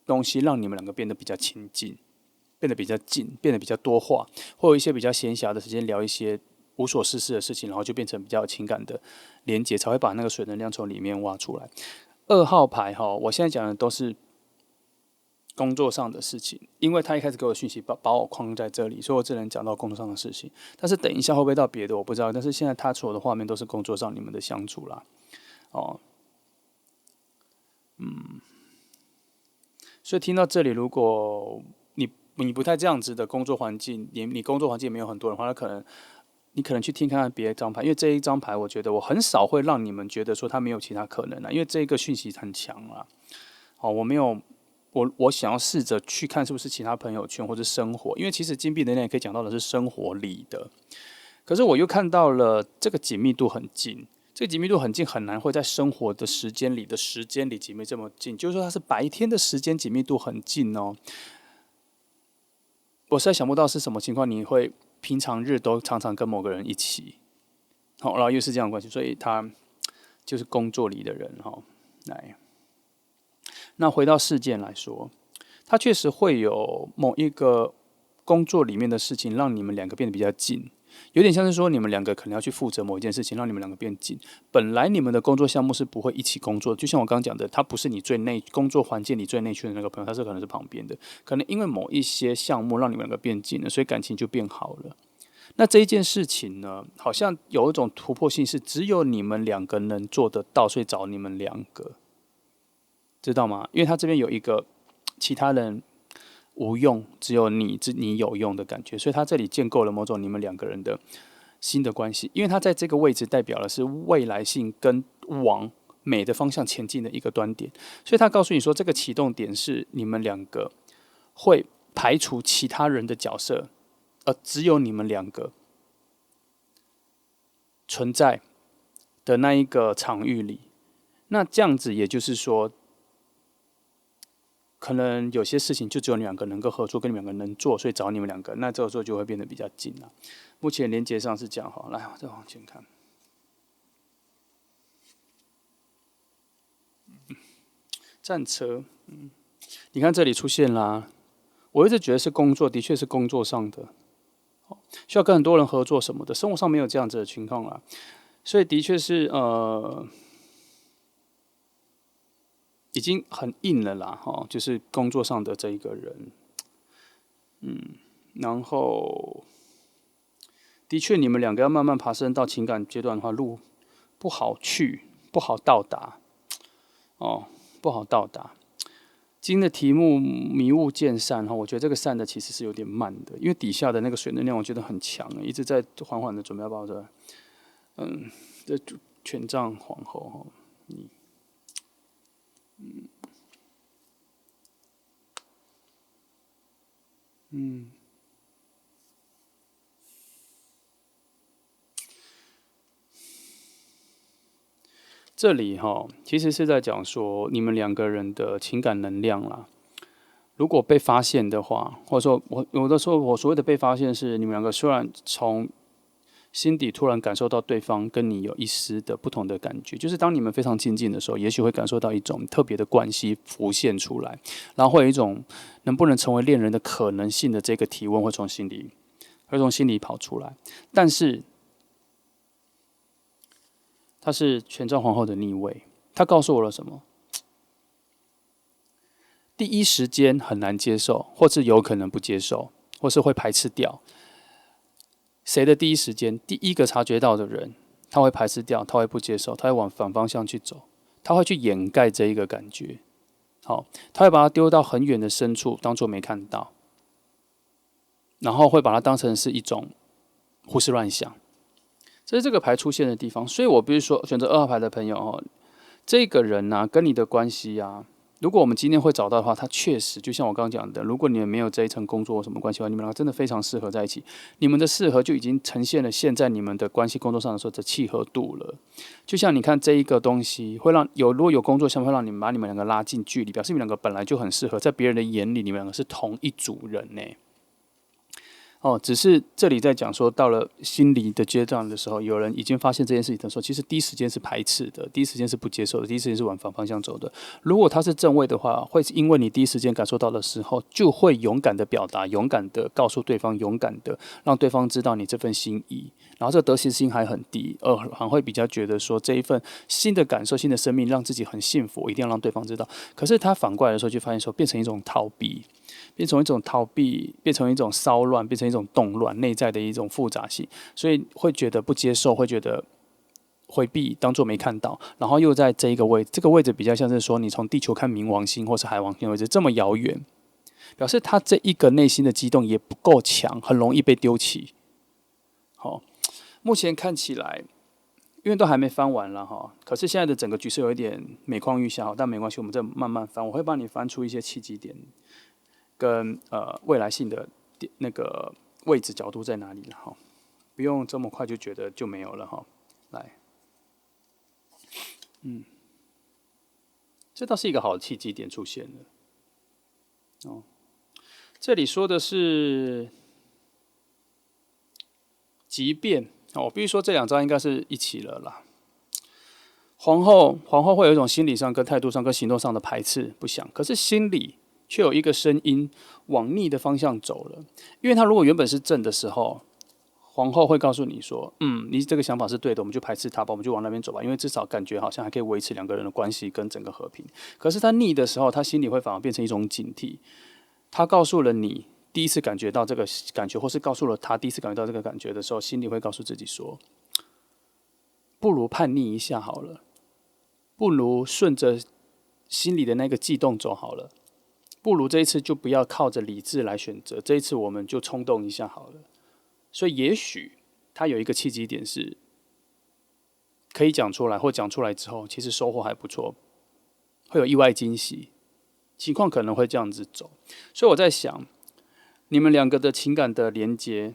东西，让你们两个变得比较亲近，变得比较近，变得比较多话，或有一些比较闲暇的时间聊一些无所事事的事情，然后就变成比较有情感的连接，才会把那个水能量从里面挖出来。2号牌哈，我现在讲的都是工作上的事情，因为他一开始给我讯息把我框在这里，所以我只能讲到工作上的事情。但是等一下会不会到别的我不知道，但是现在他所有的画面都是工作上你们的相处啦。哦，所以听到这里，如果你不太这样子的工作环境，你工作环境没有很多人的话，那你可能去听看看别的张牌，因为这一张牌我觉得我很少会让你们觉得说它没有其他可能啦，因为这个讯息很强啦。好，我没有。我想要试着去看是不是其他朋友圈或者生活，因为其实金币能量也可以讲到的是生活里的。可是我又看到了这个紧密度很近，这个紧密度很近，很难会在生活的时间里紧密这么近，就是说它是白天的时间紧密度很近哦。我实在想不到是什么情况，你会平常日都常常跟某个人一起，好，然后又是这样的关系，所以他就是工作里的人哈。来，那回到事件来说，它确实会有某一个工作里面的事情，让你们两个变得比较近，有点像是说你们两个可能要去负责某一件事情，让你们两个变近。本来你们的工作项目是不会一起工作，就像我刚刚讲的，他不是你工作环境里最内圈的那个朋友，他是可能是旁边的，可能因为某一些项目让你们两个变近了，所以感情就变好了。那这一件事情呢，好像有一种突破性，是只有你们两个能做得到，所以找你们两个。知道吗？因为他这边有一个其他人无用，只有你有用的感觉，所以他这里建构了某种你们两个人的新的关系。因为他在这个位置代表的是未来性跟往美的方向前进的一个端点，所以他告诉你说，这个启动点是你们两个会排除其他人的角色，而只有你们两个存在的那一个场域里。那这样子也就是说，可能有些事情就只有你们两个能够合作，跟你们两个能做，所以找你们两个，那这个时候就会变得比较近了。目前连接上是这样哈，来，我再往前看。战车，你看这里出现啦。我一直觉得是工作，的确是工作上的，需要跟很多人合作什么的，生活上没有这样子的情况啦，所以的确是已经很硬了啦，哈，就是工作上的这一个人，然后的确你们两个要慢慢爬升到情感阶段的话，路不好去，不好到达，哦，不好到达。今天的题目迷雾渐散哈，我觉得这个散的其实是有点慢的，因为底下的那个水能量我觉得很强，一直在缓缓的准备要把这，这权杖皇后哈，这里哈其实是在讲说你们两个人的情感能量啦。如果被发现的话，或者说我有的时候我所谓的被发现是你们两个虽然从心底突然感受到对方跟你有一丝的不同的感觉，就是当你们非常亲近的时候，也许会感受到一种特别的关系浮现出来，然后会有一种能不能成为恋人的可能性的这个提问会从心里跑出来。但是它是权杖皇后的逆位，它告诉我了什么？第一时间很难接受，或是有可能不接受，或是会排斥掉。谁的第一时间，第一个察觉到的人，他会排斥掉，他会不接受，他会往反方向去走，他会去掩盖这一个感觉。好，他会把它丢到很远的深处，当做没看到，然后会把它当成是一种胡思乱想。这是这个牌出现的地方，所以我必须说，选择2号牌的朋友哦，这个人啊，跟你的关系啊，如果我们今天会找到的话，他确实就像我刚刚讲的，如果你们没有这一层工作或什么关系的话，你们两个真的非常适合在一起。你们的适合就已经呈现了现在你们的关系工作上的时候的契合度了。就像你看这一个东西，会让如果有工作项目会让你们把你们两个拉近距离，表示你们两个本来就很适合，在别人的眼里，你们两个是同一组人呢。只是这里在讲说，到了心理的阶段的时候，有人已经发现这件事情的时候，其实第一时间是排斥的，第一时间是不接受的，第一时间是往反方向走的。如果他是正位的话，会因为你第一时间感受到的时候，就会勇敢的表达，勇敢的告诉对方，勇敢的让对方知道你这份心意。然后这个得失心还很低，还会比较觉得说这一份新的感受、新的生命让自己很幸福，一定要让对方知道。可是他反过来的时候，就发现说变成一种逃避。变成一种逃避，变成一种骚乱，变成一种动乱，内在的一种复杂性，所以会觉得不接受，会觉得回避，当做没看到，然后又在这一个位置，这个位置比较像是说你从地球看冥王星或是海王星的位置这么遥远，表示他这一个内心的激动也不够强，很容易被丢弃。好，目前看起来。因为都还没翻完了哈，可是现在的整个局势有一点每况愈下，但没关系，我们再慢慢翻，我会帮你翻出一些契机点。跟未来性的那个位置角度在哪里了哈？不用这么快就觉得就没有了哈。来，这倒是一个好的契机点出现了。这里说的是，即便我必须说这2张应该是一起了啦。皇后会有一种心理上、跟态度上、跟行动上的排斥、不想，可是心里却有一个声音往逆的方向走了，因为他如果原本是正的时候，皇后会告诉你说，你这个想法是对的，我们就排斥他吧，我们就往那边走吧，因为至少感觉好像还可以维持2个人的关系跟整个和平。可是他逆的时候，他心里会反而变成一种警惕，他告诉了你第一次感觉到这个感觉，或是告诉了他第一次感觉到这个感觉的时候，心里会告诉自己说，不如叛逆一下好了，不如顺着心里的那个悸动走好了。不如这一次就不要靠着理智来选择，这一次我们就冲动一下好了。所以也许他有一个契机点是可以讲出来，或讲出来之后，其实收获还不错，会有意外惊喜，情况可能会这样子走。所以我在想，你们2个的情感的连接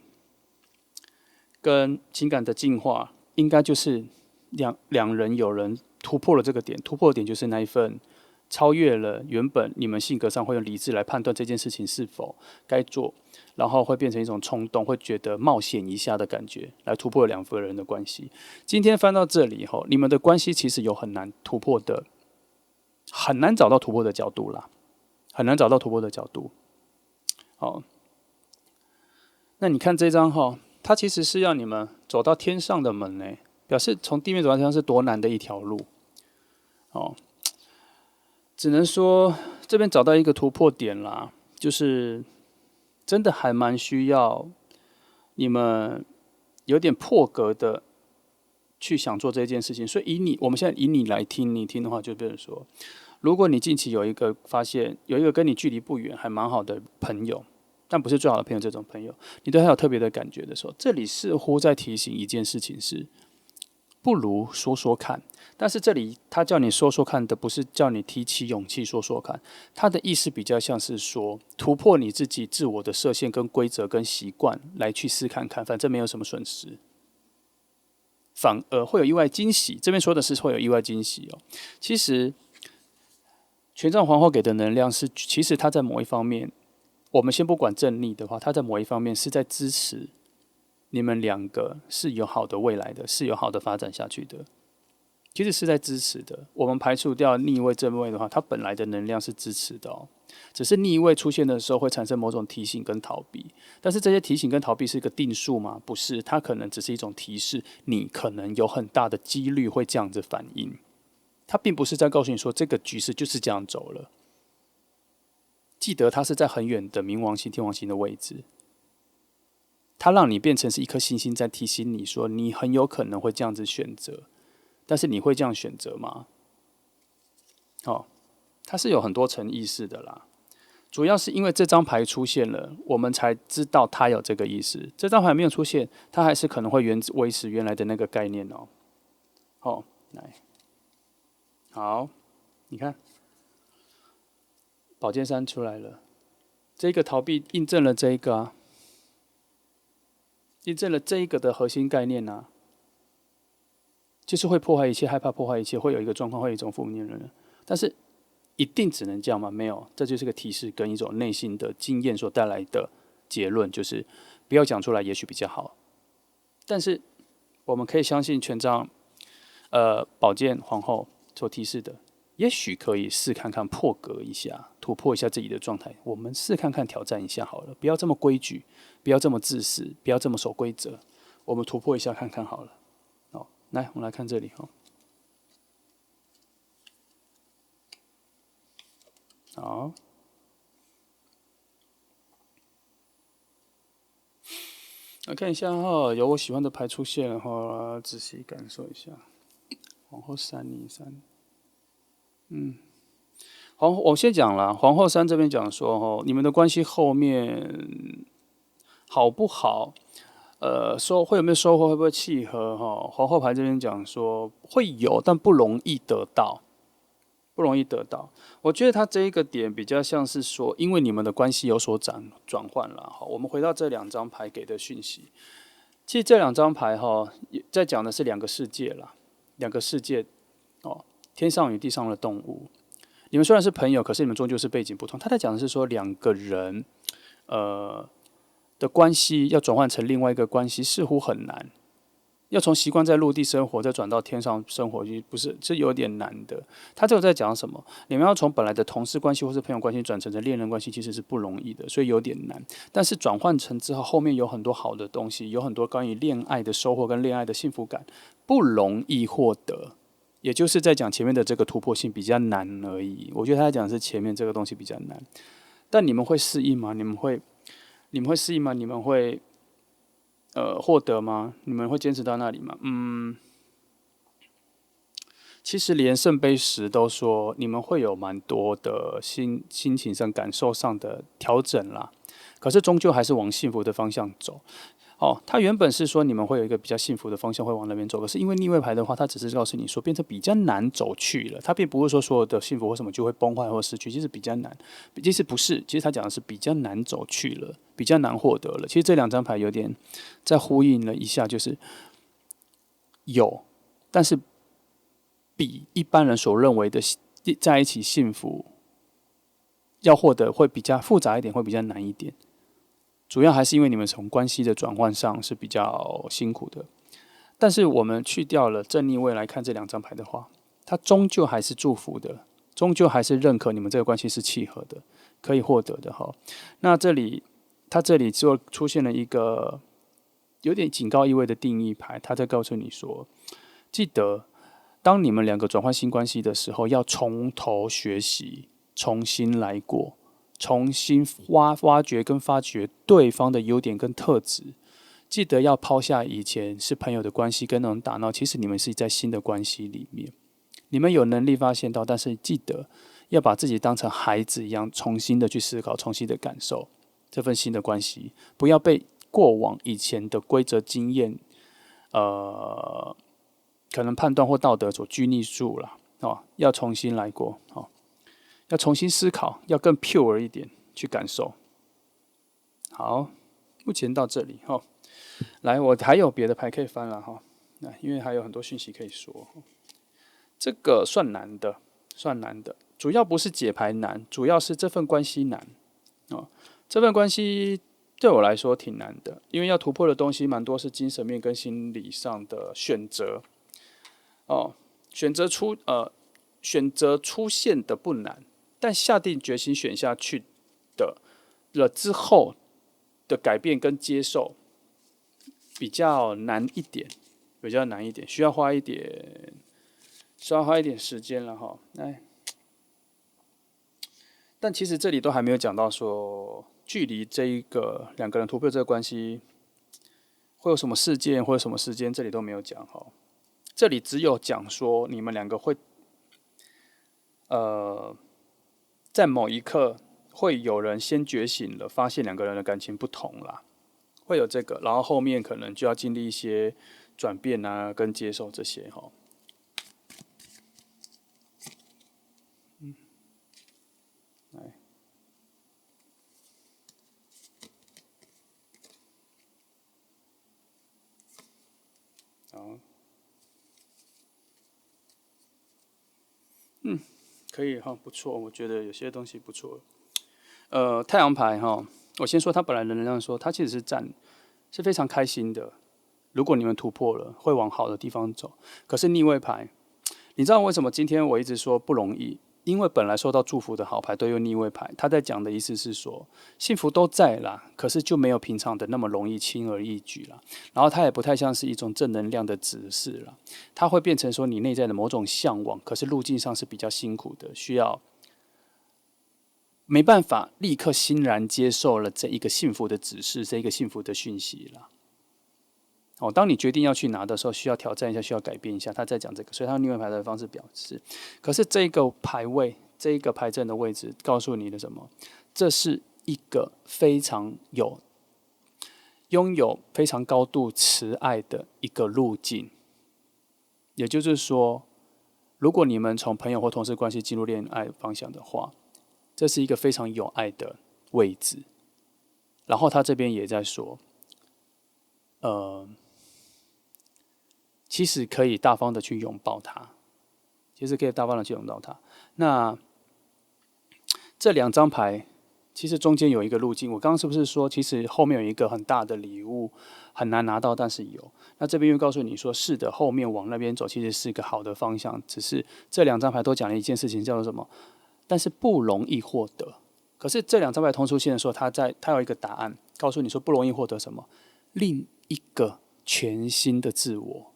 跟情感的进化，应该就是两人有人突破了这个点，突破的点就是那一份。超越了原本你们性格上会用理智来判断这件事情是否该做，然后会变成一种冲动，会觉得冒险一下的感觉，来突破2个人的关系。今天翻到这里后，你们的关系其实有很难突破的，很难找到突破的角度啦，很难找到突破的角度。好，那你看这张哈，它其实是要你们走到天上的门呢，表示从地面走到天上是多难的一条路。只能说这边找到一个突破点啦，就是真的还蛮需要你们有点破格的去想做这件事情。所以我们现在以你来听，你听的话就变成说，如果你近期有一个发现有一个跟你距离不远还蛮好的朋友，但不是最好的朋友这种朋友，你对他有特别的感觉的时候，这里似乎在提醒一件事情是，不如说说看。但是这里他叫你说说看的，不是叫你提起勇气说说看，他的意思比较像是说，突破你自己自我的设限跟规则跟习惯来去试看看，反正没有什么损失，反而会有意外惊喜。这边说的是会有意外惊喜哦。其实权杖皇后给的能量是，其实他在某一方面，我们先不管正逆的话，他在某一方面是在支持你们2个是有好的未来的，是有好的发展下去的。其实是在支持的。我们排除掉逆位正位的话，它本来的能量是支持的哦。只是逆位出现的时候会产生某种提醒跟逃避，但是这些提醒跟逃避是一个定数吗？不是，它可能只是一种提示，你可能有很大的几率会这样子反应。它并不是在告诉你说这个局势就是这样走了。记得它是在很远的冥王星、天王星的位置，它让你变成是一颗星星在提醒你说，你很有可能会这样子选择，但是你会这样选择吗？哦，它是有很多层意思的啦。主要是因为这张牌出现了，我们才知道它有这个意思。这张牌没有出现，它还是可能会维持原来的那个概念哦。哦，来，好，你看，宝剑三出来了，这个逃避印证了这一个啊，印证了这一个的核心概念啊，就是会破坏一切，害怕破坏一切，会有一个状况，会有一种负面能量，但是一定只能这样吗？没有，这就是个提示跟一种内心的经验所带来的结论，就是不要讲出来，也许比较好。但是我们可以相信权杖，宝剑皇后所提示的，也许可以试看看破格一下，突破一下自己的状态。我们试看看挑战一下好了，不要这么规矩，不要这么自私，不要这么守规则，我们突破一下看看好了。好，来，我们来看这里哈。好，来看一下哈，有我喜欢的牌出现，然后仔细感受一下。皇后三逆三，我先讲了，皇后三这边讲说哦，你们的关系后面好不好？会有没有收获？会不会契合？哈，皇后牌这边讲说会有，但不容易得到。不容易得到。我觉得他这一个点比较像是说，因为你们的关系有所转换了。好，我们回到这两张牌给的讯息。其实这两张牌哈，在讲的是两个世界啦，两个世界哦，天上与地上的动物。你们虽然是朋友，可是你们终究是背景不同。他在讲的是说，两个人的关系要转换成另外一个关系，似乎很难。要从习惯在陆地生活，再转到天上生活，不是是有点难的。他这个在讲什么？你们要从本来的同事关系或是朋友关系转成恋人关系，其实是不容易的，所以有点难。但是转换成之后，后面有很多好的东西，有很多关于恋爱的收获跟恋爱的幸福感，不容易获得。也就是在讲前面的这个突破性比较难而已。我觉得他在讲的是前面这个东西比较难，但你们会适应吗？你们会适应吗？你们会获得吗？你们会坚持到那里吗？其实连圣杯十都说你们会有蛮多的心情上、感受上的调整啦，可是终究还是往幸福的方向走。哦，它原本是说你们会有一个比较幸福的方向会往那边走，可是因为逆位牌的话，它只是告诉你说变成比较难走去了，它并不会说所有的幸福或什么就会崩坏或失去，其实比较难，其实不是，其实它讲的是比较难走去了，比较难获得了。其实这两张牌有点在呼应了一下，就是有，但是比一般人所认为的在一起幸福要获得会比较复杂一点，会比较难一点。主要还是因为你们从关系的转换上是比较辛苦的。但是我们去掉了正逆位来看这两张牌的话，它终究还是祝福的，终究还是认可你们这个关系是契合的，可以获得的哈。那它这里就出现了一个有点警告意味的定义牌，它在告诉你说，记得当你们两个转换新关系的时候，要从头学习，重新来过。重新挖掘跟发掘对方的优点跟特质，记得要抛下以前是朋友的关系跟那种打闹，其实你们是在新的关系里面，你们有能力发现到，但是记得要把自己当成孩子一样，重新的去思考，重新的感受这份新的关系，不要被过往以前的规则经验，可能判断或道德所拘泥住了哦，要重新来过哦。要重新思考，要更 pure 一点去感受。好，目前到这里哈。来，我还有别的牌可以翻了哈。那因为还有很多讯息可以说，这个算难的，算难的。主要不是解牌难，主要是这份关系难哦。这份关系对我来说挺难的，因为要突破的东西蛮多，是精神面跟心理上的选择哦。选择出现的不难。但下定决心选下去了之后的改变跟接受比较难一点，比较难一点，需要花一点时间了哈。哎，但其实这里都还没有讲到说，距离这一个两个人突破这个关系会有什么事件或者什么时间，这里都没有讲哈。这里只有讲说你们两个会在某一刻会有人先觉醒了，发现两个人的感情不同啦，会有这个，然后后面可能就要经历一些转变啊，跟接受这些哈。来，好，可以哈，不错，我觉得有些东西不错。太阳牌哈，我先说它本来的能量说，它其实是非常开心的。如果你们突破了，会往好的地方走。可是逆位牌，你知道为什么今天我一直说不容易？因为本来受到祝福的好牌都用逆位牌，他在讲的意思是说，幸福都在啦，可是就没有平常的那么容易轻而易举啦。然后它也不太像是一种正能量的指示啦，它会变成说你内在的某种向往，可是路径上是比较辛苦的，需要没办法立刻欣然接受了这一个幸福的指示，这一个幸福的讯息啦。哦，当你决定要去拿的时候，需要挑战一下，需要改变一下。他在讲这个，所以他用逆位牌的方式表示。可是这个牌位，这一个牌阵的位置，告诉你的什么？这是一个非常拥有非常高度慈爱的一个路径。也就是说，如果你们从朋友或同事关系进入恋爱方向的话，这是一个非常有爱的位置。然后他这边也在说，其实可以大方的去拥抱它，其实可以大方的去拥抱它。那这两张牌其实中间有一个路径，我刚刚是不是说，其实后面有一个很大的礼物很难拿到，但是有。那这边又告诉你说，是的，后面往那边走其实是一个好的方向，只是这两张牌都讲了一件事情，叫做什么？但是不容易获得。可是这两张牌同出现的时候，它有一个答案，告诉你说不容易获得什么？另一个全新的自我。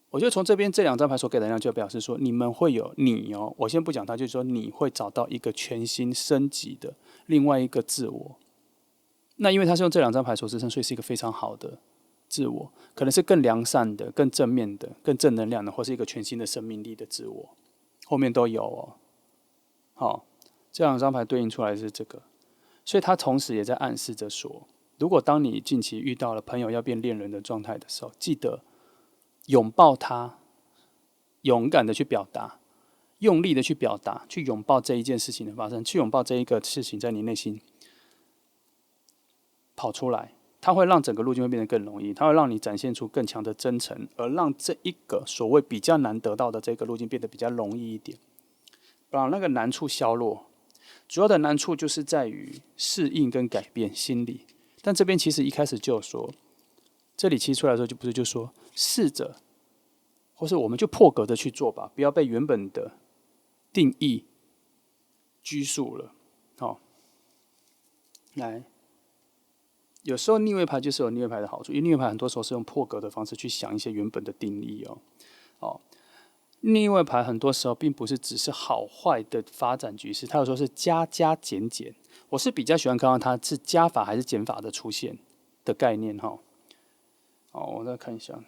我觉得从这边这两张牌所给的能量，就表示说，你们会有你哦，我先不讲它，就是说你会找到一个全新升级的另外一个自我。那因为它是用这两张牌所支撑，所以是一个非常好的自我，可能是更良善的、更正面的、更正能量的，或是一个全新的生命力的自我，后面都有哦。好，这两张牌对应出来是这个，所以它同时也在暗示着说，如果当你近期遇到了朋友要变恋人的状态的时候，记得拥抱他，勇敢的去表达，用力的去表达，去拥抱这一件事情的发生，去拥抱这一个事情在你内心跑出来，它会让整个路径会变得更容易，它会让你展现出更强的真诚，而让这一个所谓比较难得到的这个路径变得比较容易一点，把那个难处削弱。主要的难处就是在于适应跟改变心理，但这边其实一开始就有说，这里其实出来的时候就不是就说试着，或是我们就破格的去做吧，不要被原本的定义拘束了。好，来，有时候逆位牌就是有逆位牌的好处，因为逆位牌很多时候是用破格的方式去想一些原本的定义哦。哦，逆位牌很多时候并不是只是好坏的发展局势，它有时候是加加减减。我是比较喜欢看到它是加法还是减法的出现的概念哈。好，我再看一下，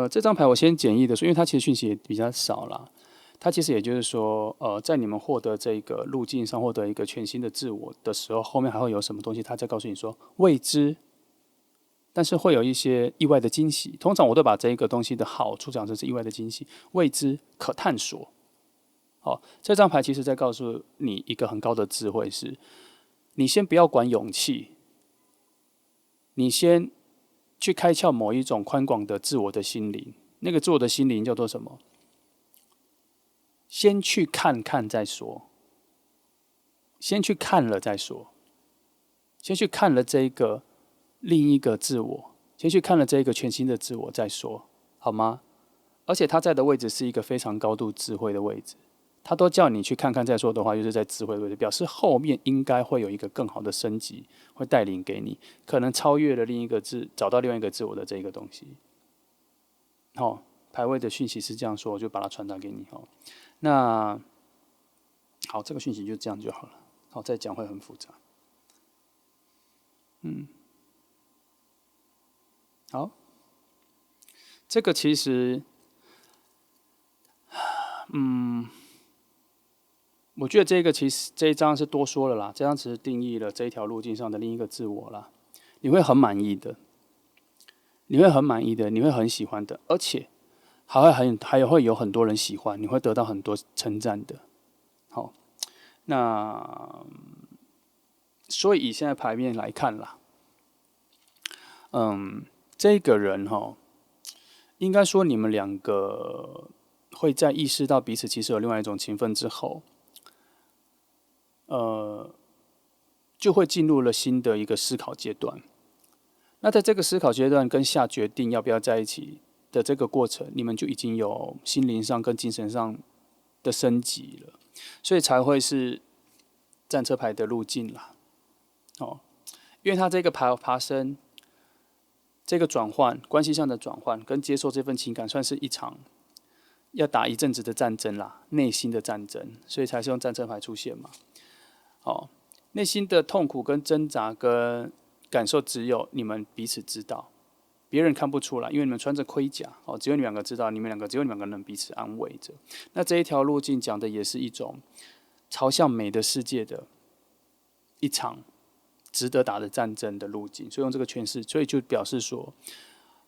这张牌我先简易的说，因为它其实讯息也比较少啦。它其实也就是说，在你们获得这个路径上获得一个全新的自我的时候，后面还会有什么东西？它在告诉你说未知，但是会有一些意外的惊喜。通常我都把这一个东西的好处讲成是意外的惊喜，未知可探索。好，这张牌其实在告诉你一个很高的智慧是，你先不要管勇气，你先去开窍某一种宽广的自我的心灵。那个自我的心灵叫做什么？先去看看再说，先去看了再说，先去看了这一个另一个自我，先去看了这一个全新的自我再说，好吗？而且他在的位置是一个非常高度智慧的位置，他都叫你去看看再说的话，就是在智慧的位置，表示后面应该会有一个更好的升级，会带领给你，可能超越了另一个自，找到另外一个自我的这一个东西。好，牌位的讯息是这样说，我就把它传达给你。那好，这个讯息就这样就好了。好，再讲会很复杂。好，这个其实，我觉得这个其实这一章是多说了啦，这章只是定义了这一条路径上的另一个自我啦。你会很满意的，你会很满意的，你会很喜欢的，而且还会有很多人喜欢，你会得到很多称赞的。好，那所以以现在牌面来看啦，这个人应该说你们两个会在意识到彼此其实有另外一种情分之后，就会进入了新的一个思考阶段。那在这个思考阶段跟下决定要不要在一起的这个过程，你们就已经有心灵上跟精神上的升级了，所以才会是战车牌的路径啦。因为他这个爬升，这个转换关系上的转换跟接受这份情感，算是一场要打一阵子的战争啦，内心的战争，所以才是用战车牌出现嘛。内心的痛苦跟挣扎跟感受只有你们彼此知道，别人看不出来，因为你们穿着盔甲，只有你们两个知道，只有你们两个人彼此安慰着。那这一条路径讲的也是一种朝向美的世界的一场值得打的战争的路径，所以用这个诠释，所以就表示说，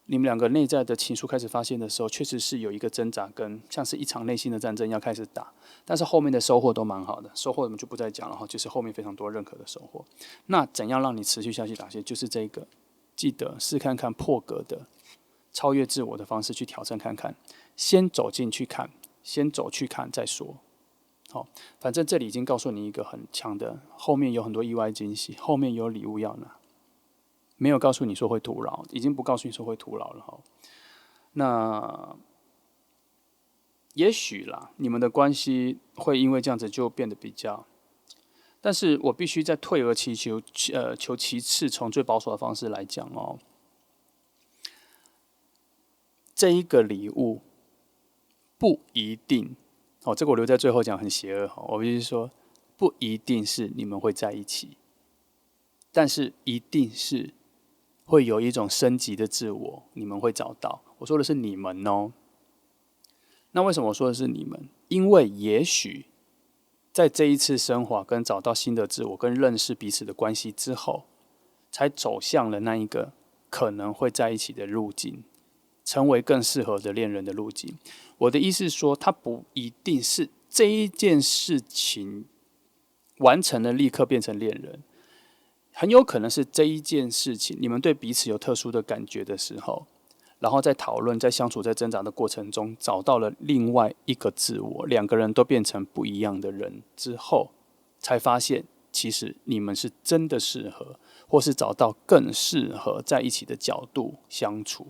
你们两个内在的情愫开始发现的时候，确实是有一个挣扎，跟像是一场内心的战争要开始打，但是后面的收获都蛮好的，收获我们就不再讲了哈，就是后面非常多认可的收获。那怎样让你持续下去打些？就是这个，记得试看看破格的超越自我的方式去挑战看看，先走进去看，先走去看再说。好，反正这里已经告诉你一个很强的，后面有很多意外惊喜，后面有礼物要拿。没有告诉你说会徒劳，已经不告诉你说会徒劳了哈。那也许啦，你们的关系会因为这样子就变得比较，但是我必须再退而其求，求其次，从最保守的方式来讲哦。这一个礼物不一定这个我留在最后讲很邪恶我必须说，不一定是你们会在一起，但是一定是会有一种升级的自我，你们会找到。我说的是你们哦。那为什么我说的是你们？因为也许在这一次升华跟找到新的自我跟认识彼此的关系之后，才走向了那一个可能会在一起的路径，成为更适合的恋人的路径。我的意思是说，它不一定是这一件事情完成了立刻变成恋人。很有可能是这一件事情，你们对彼此有特殊的感觉的时候，然后在讨论、在相处、在挣扎的过程中，找到了另外一个自我，两个人都变成不一样的人之后，才发现其实你们是真的适合，或是找到更适合在一起的角度相处。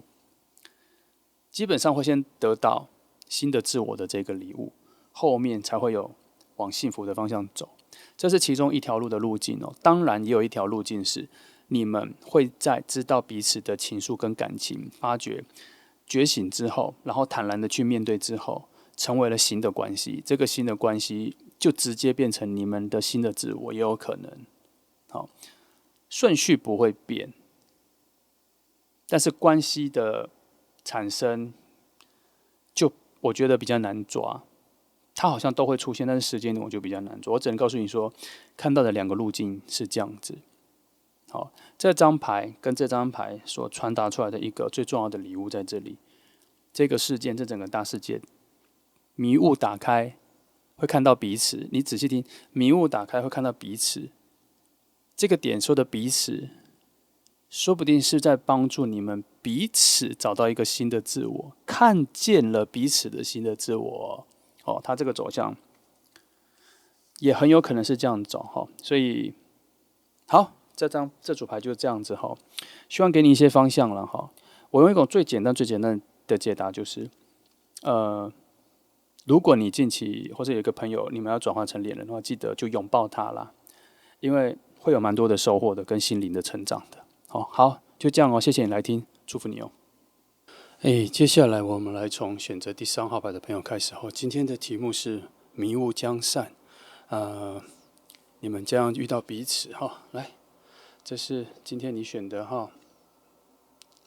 基本上会先得到新的自我的这个礼物，后面才会有往幸福的方向走。这是其中一条路的路径哦。当然，也有一条路径是你们会在知道彼此的情愫跟感情，发觉觉醒之后，然后坦然的去面对之后，成为了新的关系。这个新的关系就直接变成你们的新的自我，也有可能。好，顺序不会变，但是关系的产生，就我觉得比较难抓。它好像都会出现，但是时间点我就比较难做。我只能告诉你说，看到的两个路径是这样子。好，这张牌跟这张牌所传达出来的一个最重要的礼物在这里。这个事件，这整个大事件，迷雾打开会看到彼此。你仔细听，迷雾打开会看到彼此。这个点说的彼此，说不定是在帮助你们彼此找到一个新的自我，看见了彼此的新的自我。他这个走向也很有可能是这样走所以好，这组牌就是这样子希望给你一些方向了我用一种最简单的解答就是，如果你近期或者有一个朋友你们要转换成恋人的话，记得就拥抱他啦，因为会有蛮多的收获的跟心灵的成长的。好，就这样谢谢你来听，祝福你哦。接下来我们来从选择第3号牌的朋友开始今天的题目是迷雾将散。你们这样遇到彼此哈，来，这是今天你选的哈，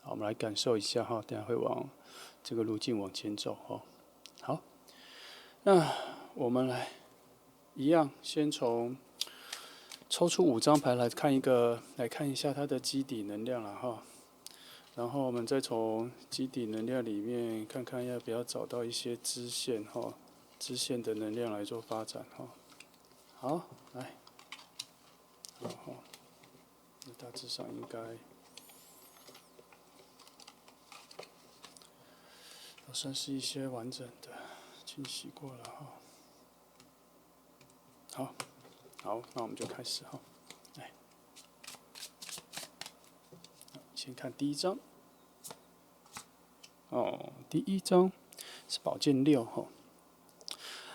好，我们来感受一下哈，等下会往这个路径往前走哈。好，那我们来一样，先从抽出5张牌来看一下它的基底能量了哈。然后我们再从基底能量里面看看要不要找到一些支线哈，支线的能量来做发展哈。好，来。然后，那大致上应该都算是一些完整的清洗过了哈。好，那我们就开始哈。来，先看第1张。第1张是宝剑6哈。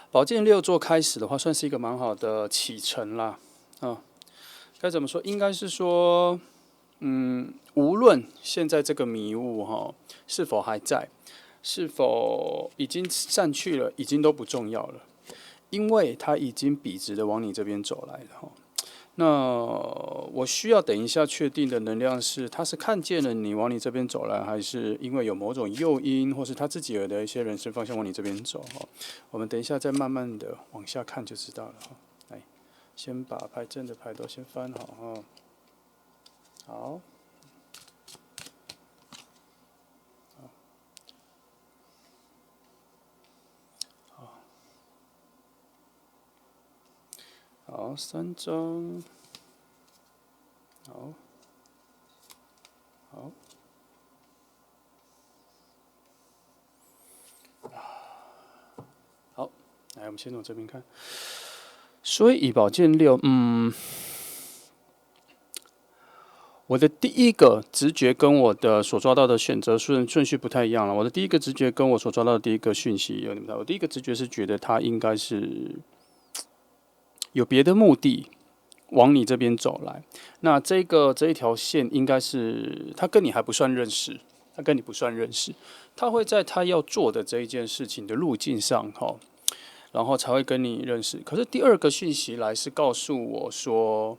宝剑6做开始的话，算是一个蛮好的启程啦。该怎么说？应该是说，无论现在这个迷雾哈是否还在，是否已经散去了，已经都不重要了，因为它已经笔直的往你这边走来了哈。那我需要等一下确定的能量是，他是看见了你往你这边走来，还是因为有某种诱因，或是他自己有的一些人生方向往你这边走哈。我们等一下再慢慢的往下看就知道了哈。来，先把牌阵的牌都先翻好哈。好。好，3张。好。好，来，我们先从这边看。所以以宝剑6，我的第一个直觉跟我的所抓到的选择顺序不太一样了。我的第一个直觉跟我所抓到的第一个讯息有点不太。我第一个直觉是觉得他应该是有别的目的往你这边走来。那这一条线应该是他跟你还不算认识，他跟你不算认识，他会在他要做的这一件事情的路径上哈，然后才会跟你认识。可是第2个讯息来是告诉我说，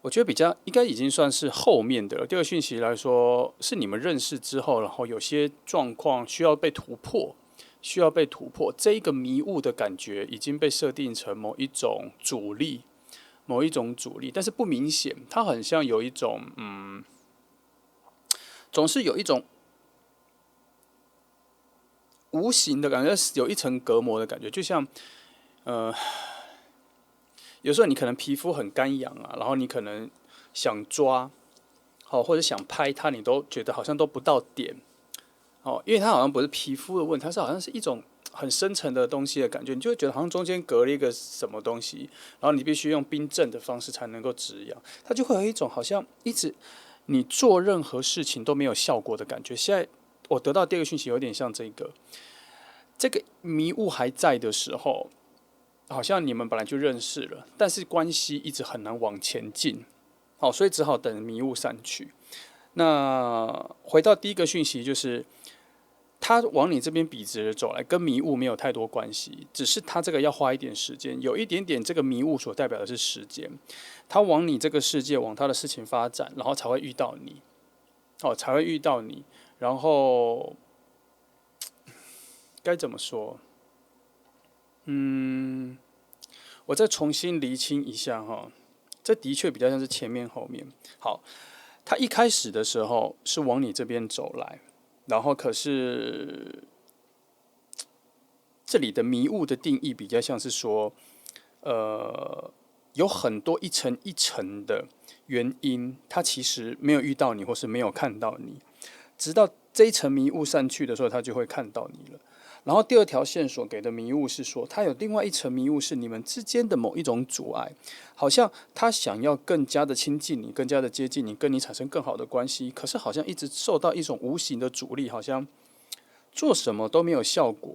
我觉得比较应该已经算是后面的了。第2个讯息来说，是你们认识之后，然后有些状况需要被突破。这一个迷雾的感觉已经被设定成某一种阻力，但是不明显，它很像有一种总是有一种无形的感觉，有一层隔膜的感觉，就像有时候你可能皮肤很干痒啊，然后你可能想抓，或者想拍它，你都觉得好像都不到点。因为它好像不是皮肤的问题，它是好像是一种很深层的东西的感觉，你就会觉得好像中间隔了一个什么东西，然后你必须用冰镇的方式才能够止痒，它就会有一种好像一直你做任何事情都没有效果的感觉。现在我得到第2个讯息有点像这个迷雾还在的时候，好像你们本来就认识了，但是关系一直很难往前进，所以只好等迷雾散去。那回到第1个讯息就是。他往你这边笔直的走来，跟迷雾没有太多关系，只是他这个要花一点时间，有一点点这个迷雾所代表的是时间。他往你这个世界，往他的事情发展，然后才会遇到你，然后该怎么说？我再重新厘清一下哈，这的确比较像是前面后面。好，他一开始的时候是往你这边走来。然后可是，这里的迷雾的定义比较像是说，有很多一层一层的原因，它其实没有遇到你，或是没有看到你，直到这一层迷雾散去的时候，它就会看到你了。然后第2条线索给的迷雾是说，它有另外一层迷雾是你们之间的某一种阻碍，好像他想要更加的亲近你，更加的接近你，跟你产生更好的关系，可是好像一直受到一种无形的阻力，好像做什么都没有效果，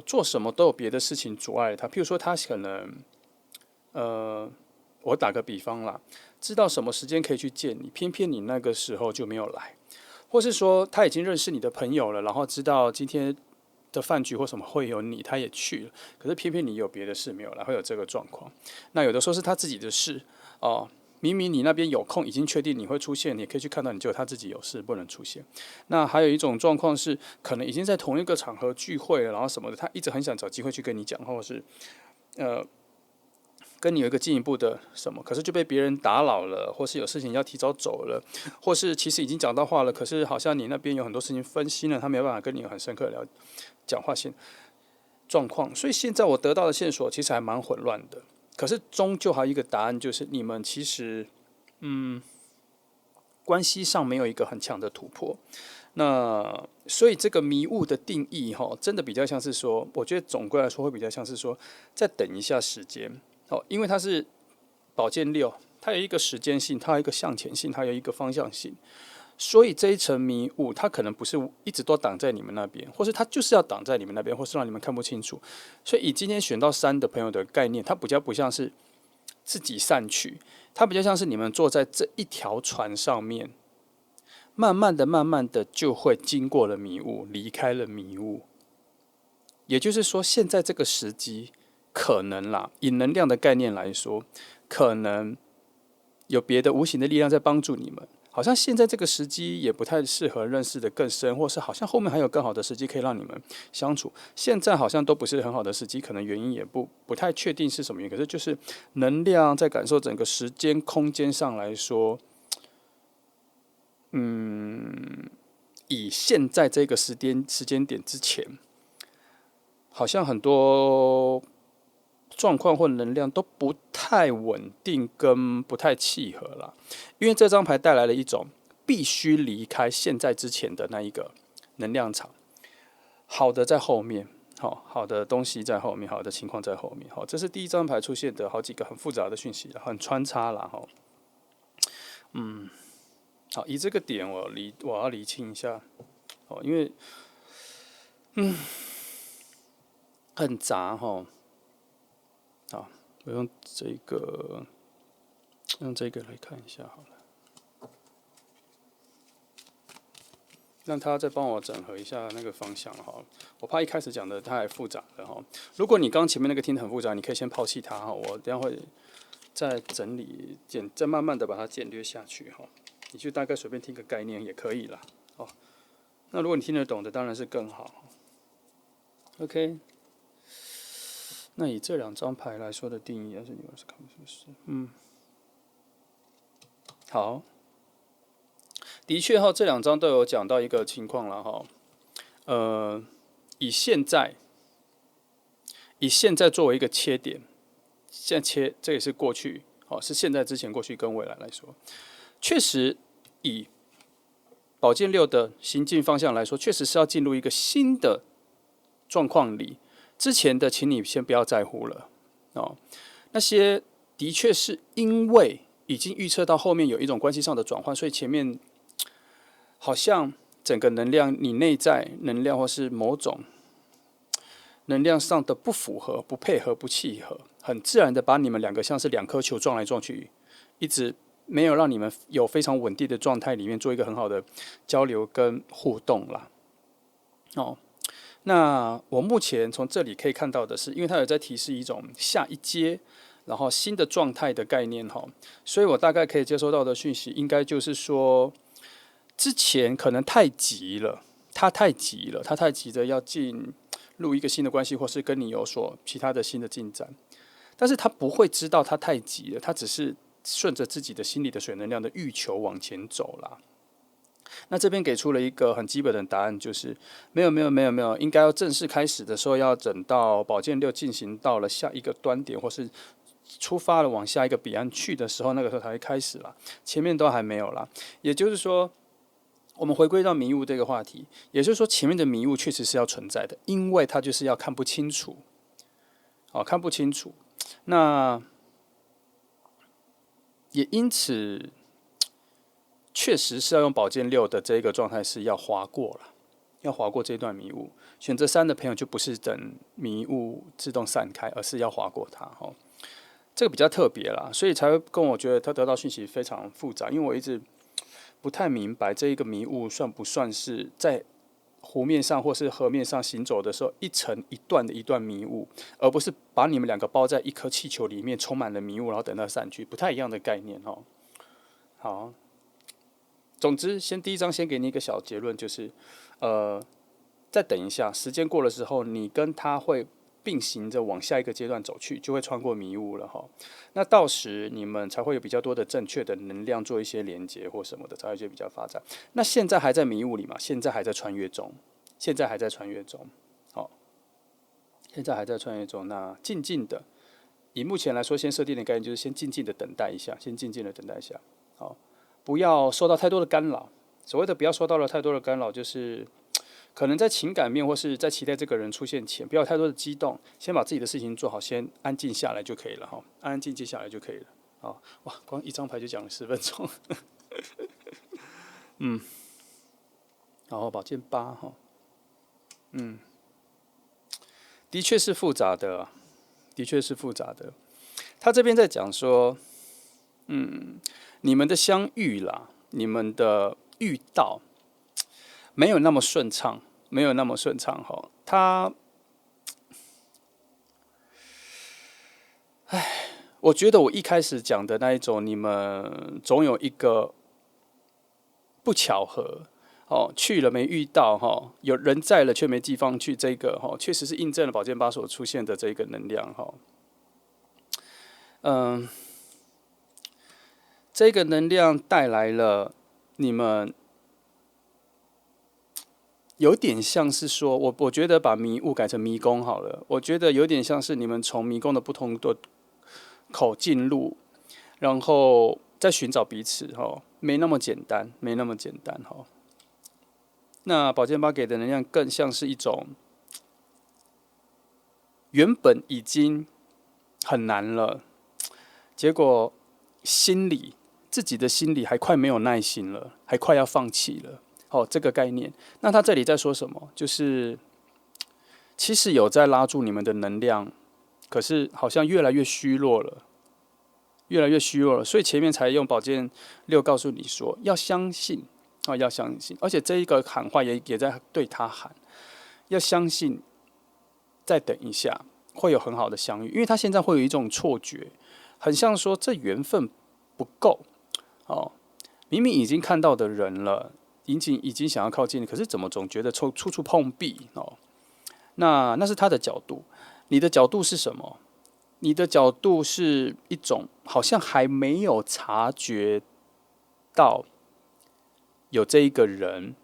做什么都有别的事情阻碍他。譬如说，他可能，我打个比方啦，知道什么时间可以去见你，偏偏你那个时候就没有来，或是说他已经认识你的朋友了，然后知道今天的饭局或什么会有你，他也去了，可是偏偏你有别的事没有来，会有这个状况。那有的时候是他自己的事哦，明明你那边有空，已经确定你会出现，你也可以去看到，你结果他自己有事不能出现。那还有一种状况是，可能已经在同一个场合聚会了，然后什么的，他一直很想找机会去跟你讲，或者是跟你有一个进一步的什么，可是就被别人打扰了，或是有事情要提早走了，或是其实已经讲到话了，可是好像你那边有很多事情分心了，他没有办法跟你有很深刻的讲话性状况。所以现在我得到的线索其实还蛮混乱的，可是终究还有一个答案，就是你们其实关系上没有一个很强的突破。那所以这个迷雾的定义哈，真的比较像是说，我觉得总归来说会比较像是说，再等一下时间哦，因为它是宝剑六，它有一个时间性，它有一个向前性，它有一个方向性，所以这一层迷雾，它可能不是一直都挡在你们那边，或是它就是要挡在你们那边，或是让你们看不清楚。所以以今天选到3的朋友的概念，它比较不像是自己散去，它比较像是你们坐在这一条船上面。慢慢的、慢慢的就会经过了迷雾，离开了迷雾。也就是说，现在这个时机可能啦，以能量的概念来说，可能有别的无形的力量在帮助你们。好像现在这个时机也不太适合认识的更深，或是好像后面还有更好的时机可以让你们相处。现在好像都不是很好的时机，可能原因也不太确定是什么原因。可是就是能量在感受整个时间空间上来说。以现在这个时间点之前，好像很多状况或能量都不太稳定，跟不太契合了。因为这张牌带来了一种必须离开现在之前的那一个能量场，好的在后面。好的东西在后面，好的情况在后面。好，这是第一张牌出现的好几个很复杂的讯息，很穿插了哈。好，以这个点我要厘清一下，因为很杂哈。好，我用这个来看一下好了，让他再帮我整合一下那个方向哈。我怕一开始讲的太复杂了哈。如果你刚前面那个听得很复杂，你可以先抛弃它哈，我等下会再整理再慢慢的把它简略下去哈。你就大概随便听个概念也可以啦。哦，那如果你听得懂的，当然是更好。OK， 那以这2张牌来说的定义，要是你们是看是不是？好，的确哈，这2张都有讲到一个情况了哈。以现在作为一个切点，现在切这也是过去，是现在之前、过去跟未来来说，确实以宝剑6的行进方向来说，确实是要进入一个新的状况里。之前的，请你先不要在乎了哦。那些的确是因为已经预测到后面有一种关系上的转换，所以前面好像整个能量，你内在能量或是某种能量上的不符合、不配合、不契合，很自然的把你们2个像是2颗球撞来撞去，一直没有让你们有非常稳定的状态里面做一个很好的交流跟互动啦。哦，那我目前从这里可以看到的是，因为它有在提示一种下一阶，然后新的状态的概念哈，所以我大概可以接收到的讯息，应该就是说，之前可能太急了，他太急着要进入一个新的关系，或是跟你有所其他的新的进展，但是他不会知道他太急了，他只是顺着自己的心理的水能量的欲求往前走啦。那这边给出了一个很基本的答案，就是没有，应该要正式开始的时候，要等到宝剑6进行到了下一个端点，或是出发了往下一个彼岸去的时候，那个时候才会开始啦，前面都还没有啦。也就是说，我们回归到迷雾这个话题，也就是说，前面的迷雾确实是要存在的，因为它就是要看不清楚，看不清楚。那也因此，确实是要用宝剑6的这个状态是要划过了，要划过这段迷雾。选择3的朋友就不是等迷雾自动散开，而是要划过它。这个比较特别啦，所以才会跟我觉得他得到讯息非常复杂，因为我一直不太明白这一个迷雾算不算是在湖面上或是河面上行走的时候，一层一段的一段迷雾，而不是把你们两个包在一颗气球里面，充满了迷雾，然后等它散去，不太一样的概念哦。好，总之，第一章先给你一个小结论，就是再等一下，时间过了之后，你跟他会并行着往下一个阶段走去，就会穿过迷雾了哈。那到时你们才会有比较多的正确的能量做一些连接或什么的，才会比较发展。那现在还在迷雾里嘛？现在还在穿越中，现在还在穿越中，好，现在还在穿越中。那静静的，以目前来说，先设定的概念就是先静静的等待一下，先静静的等待一下，好，不要受到太多的干扰。所谓的不要受到了太多的干扰，就是可能在情感面或是在期待这个人出现前，不要太多的激动，先把自己的事情做好，先安静下来就可以了哈，安安静静下来就可以了。好，哇，光一张牌就讲了10分钟。然后宝剑8哈，的确是复杂的，的确是复杂的。他这边在讲说，你们的相遇啦，你们的遇到没有那么顺畅，没有那么顺畅哈。我觉得我一开始讲的那一种，你们总有一个不巧合哦，去了没遇到哈，有人在了却没地方去，这个哈，确实是印证了宝剑8所出现的这个能量哈。这个能量带来了你们。有点像是说，我觉得把迷雾改成迷宫好了。我觉得有点像是你们从迷宫的不同的口进入，然后再寻找彼此哈，没那么简单，没那么简单哈。那宝剑8给的能量更像是一种，原本已经很难了，结果自己的心里还快没有耐心了，还快要放弃了。这个概念。那他这里在说什么？就是其实有在拉住你们的能量，可是好像越来越虚弱了，越来越虚弱了。所以前面才用宝剑6告诉你说，要相信要相信。而且这一个喊话也在对他喊，要相信，再等一下会有很好的相遇。因为他现在会有一种错觉，很像说这缘分不够明明已经看到的人了。已经想要靠近，可是怎么总觉得处处碰壁哦？那是他的角度，你的角度是什么？你的角度是一种好像还没有察觉到有这一个人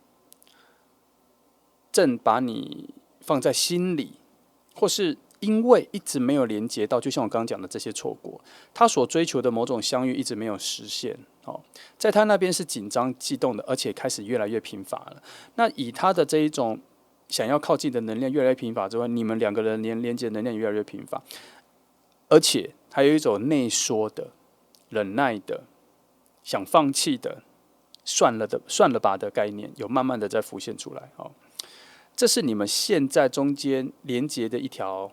正把你放在心里，或是因为一直没有连接到，就像我刚刚讲的这些错过，他所追求的某种相遇一直没有实现。在他那边是紧张、激动的，而且开始越来越贫乏了。那以他的这一种想要靠近的能量越来越贫乏之外，你们两个人连接能量也越来越贫乏，而且还有一种内缩的、忍耐的、想放弃的、算了吧的概念，有慢慢的在浮现出来。这是你们现在中间连接的一条，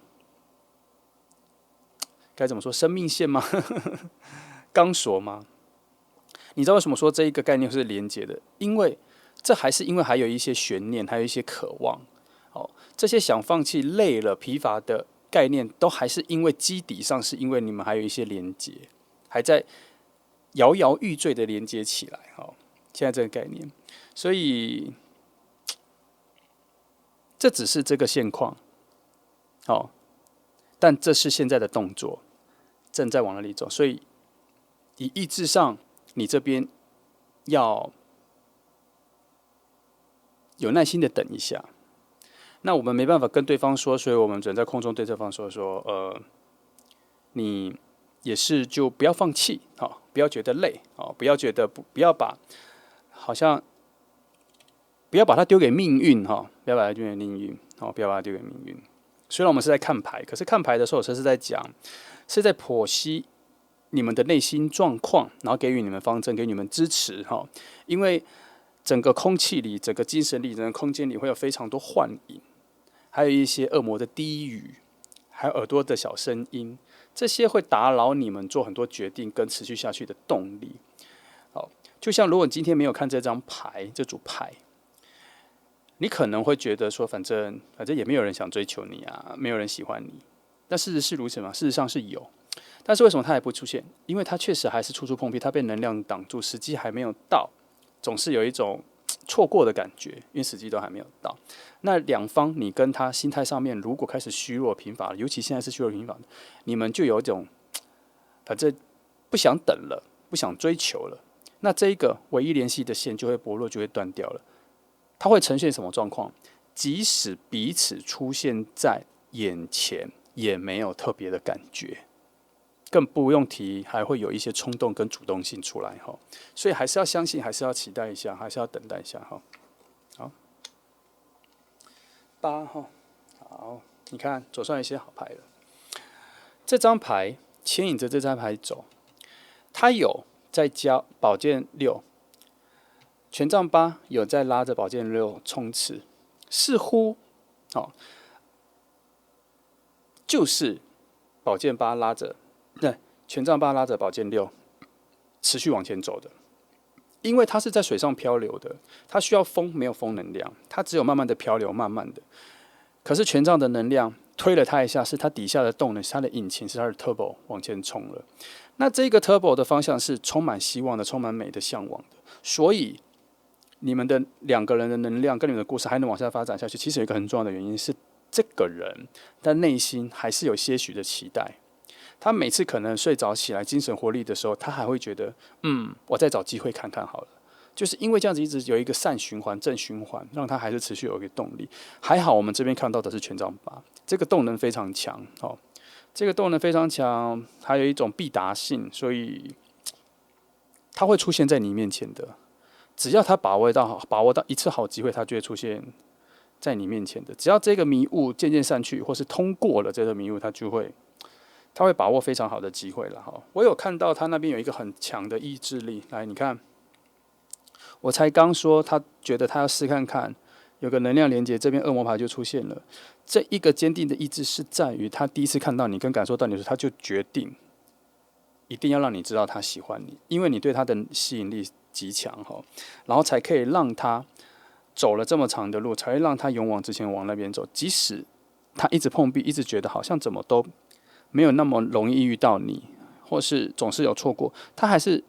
该怎么说？生命线吗？钢索吗？你知道为什么说这一个概念是连结的？因为还有一些悬念，还有一些渴望。这些想放弃、累了、疲乏的概念，都还是因为基底上是因为你们还有一些连结，还在摇摇欲坠的连接起来。现在这个概念，所以这只是这个现况。但这是现在的动作，正在往那里走。所以以意志上，你这边要有耐心的等一下。那我们没办法跟对方说，所以我们只能在空中对对方说，你也是就不要放弃，不要觉得累，不要觉得不要把好像不要把它丢给命运，不要把它丢给命运，不要把它丢给命运。虽然我们是在看牌，可是看牌的时候，是在讲，是在剖析你们的内心状况，然后给予你们方针，给予你们支持因为整个空气里、整个精神里、整个空间里会有非常多幻影，还有一些恶魔的低语，还有耳朵的小声音，这些会打扰你们做很多决定跟持续下去的动力。就像如果你今天没有看这张牌，这组牌，你可能会觉得说，反正也没有人想追求你啊，没有人喜欢你。但事实是如此吗？事实上是有，但是为什么它还不出现？因为它确实还是处处碰壁，它被能量挡住，时机还没有到，总是有一种错过的感觉，因为时机都还没有到。那两方你跟他心态上面如果开始虚弱贫乏了，尤其现在是虚弱贫乏的，你们就有一种反正不想等了，不想追求了，那这一个唯一联系的线就会薄弱，就会断掉了。它会呈现什么状况？即使彼此出现在眼前，也没有特别的感觉，更不用提还会有一些冲动跟主动性出来哈。所以还是要相信，还是要期待一下，还是要等待一下哈。好，8哈，好，你看左上有一些好牌了。这张牌牵引着这张牌走，它有在教宝剑6，权杖8有在拉着宝剑6冲刺，似乎就是宝剑8拉着，权杖8拉着宝剑6持续往前走的，因为它是在水上漂流的，它需要风，没有风能量，它只有慢慢的漂流，慢慢的。可是权杖的能量推了它一下，是它底下的动能，是它的引擎，是它的 turbo 往前冲了。那这个 turbo 的方向是充满希望的，充满美的向往的，所以你们的两个人的能量跟你们的故事还能往下发展下去，其实有一个很重要的原因是，这个人他内心还是有些许的期待。他每次可能睡着起来精神活力的时候，他还会觉得，我再找机会看看好了。就是因为这样子一直有一个善循环、正循环，让他还是持续有一个动力。还好我们这边看到的是权杖8，这个动能非常强哦，这个动能非常强，还有一种必达性，所以它会出现在你面前的。只要他把握到一次好机会，他就会出现在你面前的。只要这个迷雾渐渐散去，或是通过了这个迷雾，他会把握非常好的机会了哈。我有看到他那边有一个很强的意志力，来你看，我才刚说他觉得他要试看看，有个能量连接，这边恶魔牌就出现了。这一个坚定的意志是在于他第一次看到你跟感受到你的时候，他就决定一定要让你知道他喜欢你，因为你对他的吸引力极强哈，然后才可以让他走了这么长的路，才会让他勇往直前往那边走。即使他一直碰壁，一直觉得好像怎么都没有那么容易遇到你，或是总是有错过，他还是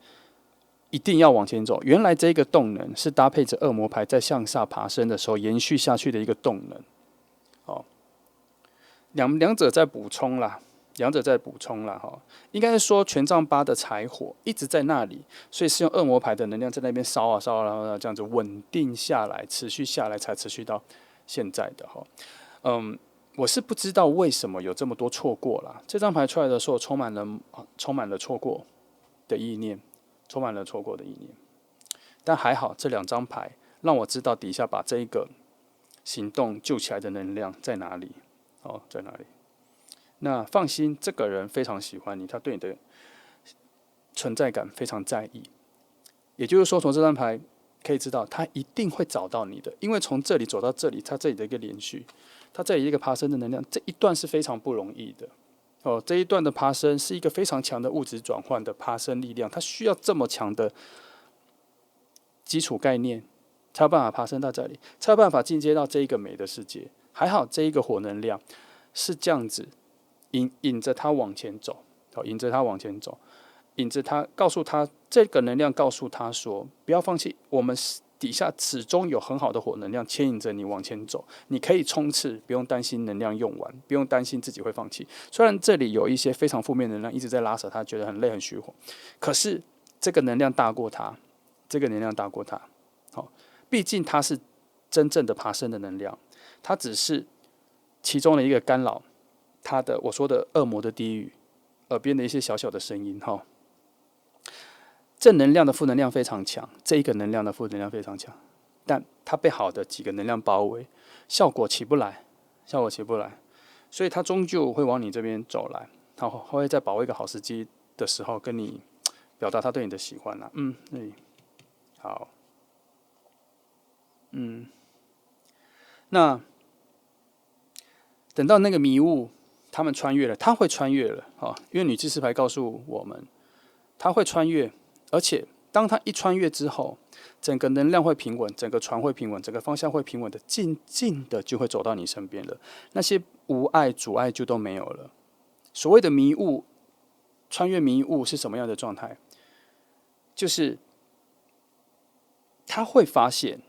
一定要往前走。原来这个动能是搭配着恶魔牌在向下爬升的时候延续下去的一个动能。哦，两者在补充啦。两者在补充了哈，应该是说权杖8的柴火一直在那里，所以是用恶魔牌的能量在那边烧啊烧啊，然后这样子稳定下来，持续下来才持续到现在的哈。我是不知道为什么有这么多错过啦。这张牌出来的时候充满了错过的意念，充满了错过的意念。但还好这两张牌让我知道底下把这一个行动救起来的能量在哪里，在哪里。那放心，这个人非常喜欢你，他对你的存在感非常在意。也就是说，从这张牌可以知道，他一定会找到你的，因为从这里走到这里，他这里的一个连续，他这里一个爬升的能量，这一段是非常不容易的。这一段的爬升是一个非常强的物质转换的爬升力量，它需要这么强的基础概念，才有办法爬升到这里，才有办法进阶到这一个美的世界。还好这一个火能量是这样子。引着他往前走，引着他往前走，引着他，告诉他这个能量，告诉他说不要放弃，我们底下始终有很好的火能量牵引着你往前走，你可以冲刺，不用担心能量用完，不用担心自己会放弃。虽然这里有一些非常负面的能量一直在拉扯他，觉得很累很虚火，可是这个能量大过他，这个能量大过他。毕竟它是真正的爬升的能量，它只是其中的一个干扰。他的我说的恶魔的低语，耳边的一些小小的声音哈，正能量的负能量非常强，这一个能量的负能量非常强，但它被好的几个能量包围，效果起不来，所以它终究会往你这边走来，他会在把握一个好时机的时候跟你表达他对你的喜欢啦。好，那等到那个迷雾。他们穿越了，他会穿越了，因为女祭司牌告诉我们，他会穿越，而且当它一穿越之后，整个能量会平稳，整个船会平稳，整个方向会平稳的，静静的就会走到你身边了。那些无碍阻碍就都没有了。所谓的迷雾，穿越迷雾是什么样的状态？就是他会发现，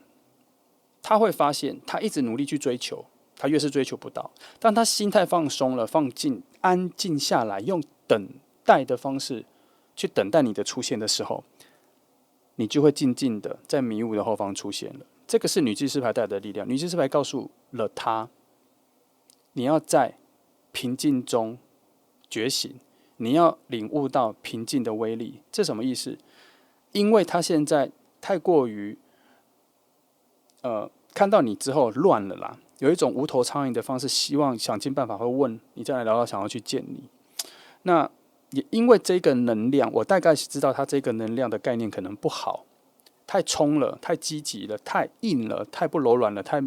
他一直努力去追求，他越是追求不到。当他心态放松了，安静下来，用等待的方式去等待你的出现的时候，你就会静静的在迷雾的后方出现了。这个是女祭司牌带来的力量。女祭司牌告诉了他，你要在平静中觉醒，你要领悟到平静的威力。这什么意思？因为他现在太过于看到你之后乱了啦，有一种无头苍蝇的方式，想尽办法会问你再来聊到想要去见你。那也因为这个能量，我大概知道他这个能量的概念可能不好，太冲了，太积极了，太硬了，太不柔软了，太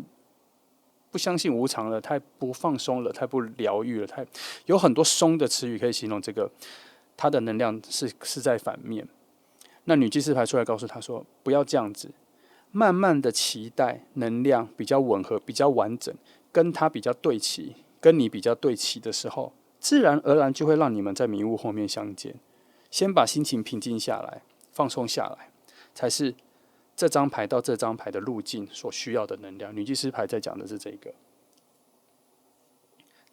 不相信无常了，太不放松了，太不疗愈了，有很多松的词语可以形容这个，他的能量是在反面。那女祭司牌出来告诉他说，不要这样子，慢慢的期待能量比较吻合、比较完整，跟他比较对齐，跟你比较对齐的时候，自然而然就会让你们在迷雾后面相见。先把心情平静下来，放松下来，才是这张牌到这张牌的路径所需要的能量。女祭司牌在讲的是这个，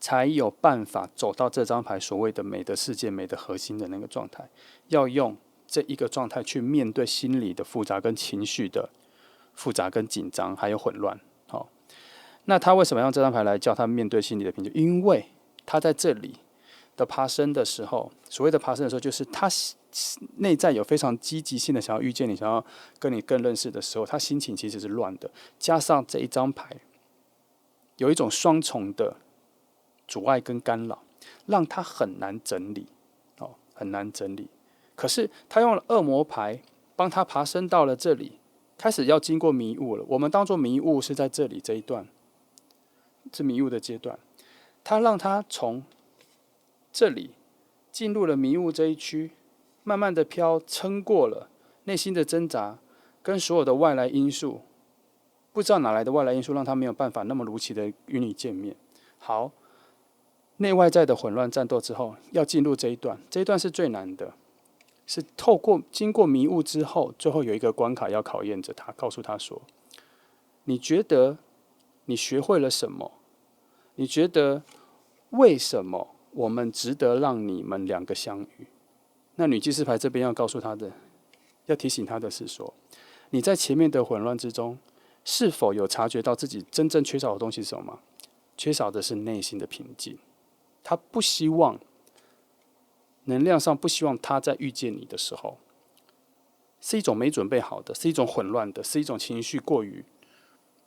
才有办法走到这张牌所谓的美的世界、美的核心的那个状态。要用这一个状态去面对心理的复杂跟情绪的复杂跟紧张，还有混乱。好，那他为什么用这张牌来叫他面对心理的平静？因为他在这里的爬升的时候，所谓的爬升的时候，就是他内在有非常积极性的想要遇见你，想要跟你更认识的时候，他心情其实是乱的。加上这一张牌有一种双重的阻碍跟干扰，让他很难整理，很难整理。可是他用了恶魔牌帮他爬升到了这里，开始要经过迷雾了。我们当作迷雾是在这里这一段，是迷雾的阶段。他让他从这里进入了迷雾这一区，慢慢的飘，撑过了内心的挣扎跟所有的外来因素，不知道哪来的外来因素让他没有办法那么如期的与你见面。好，内外在的混乱战斗之后，要进入这一段，这一段是最难的。是经过迷雾之后，最后有一个关卡要考验着他，告诉他说：“你觉得你学会了什么？你觉得为什么我们值得让你们两个相遇？”那女祭司牌这边要告诉他的，要提醒他的是说：你在前面的混乱之中，是否有察觉到自己真正缺少的东西是什么吗？缺少的是内心的平静。他不希望。能量上不希望他在遇见你的时候，是一种没准备好的，是一种混乱的，是一种情绪过于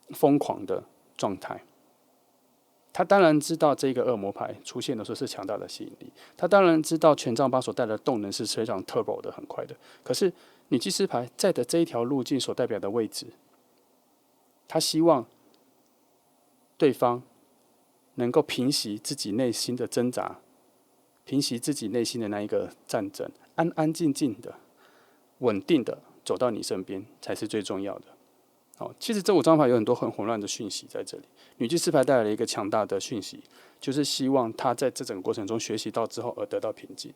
疯狂的状态。他当然知道这个恶魔牌出现的时候是强大的吸引力，他当然知道权杖八所带来的动能是非常 turbo 的，很快的。可是女祭司牌在的这一条路径所代表的位置，他希望对方能够平息自己内心的挣扎。平息自己内心的那一个战争，安安静静的、稳定的走到你身边，才是最重要的。其实这5张牌有很多很混乱的讯息在这里。女祭司牌带来了一个强大的讯息，就是希望他在这整个过程中学习到之后而得到平静，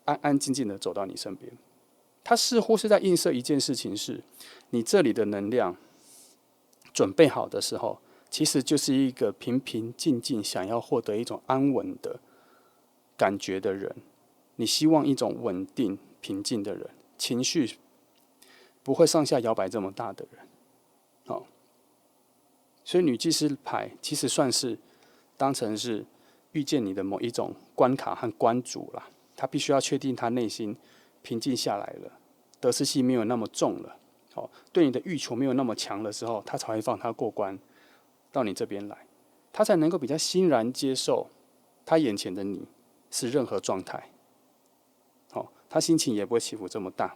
安安静静的走到你身边。他似乎是在映射一件事情是，你这里的能量准备好的时候，其实就是一个平平静静想要获得一种安稳的感觉的人，你希望一种稳定、平静的人，情绪不会上下摇摆这么大的人。所以女祭司牌其实算是当成是遇见你的某一种关卡和关主啦。他必须要确定他内心平静下来了，得失心没有那么重了，对你的欲求没有那么强的时候，他才会放他过关到你这边来，他才能够比较欣然接受他眼前的你。是任何状态，他心情也不会起伏这么大，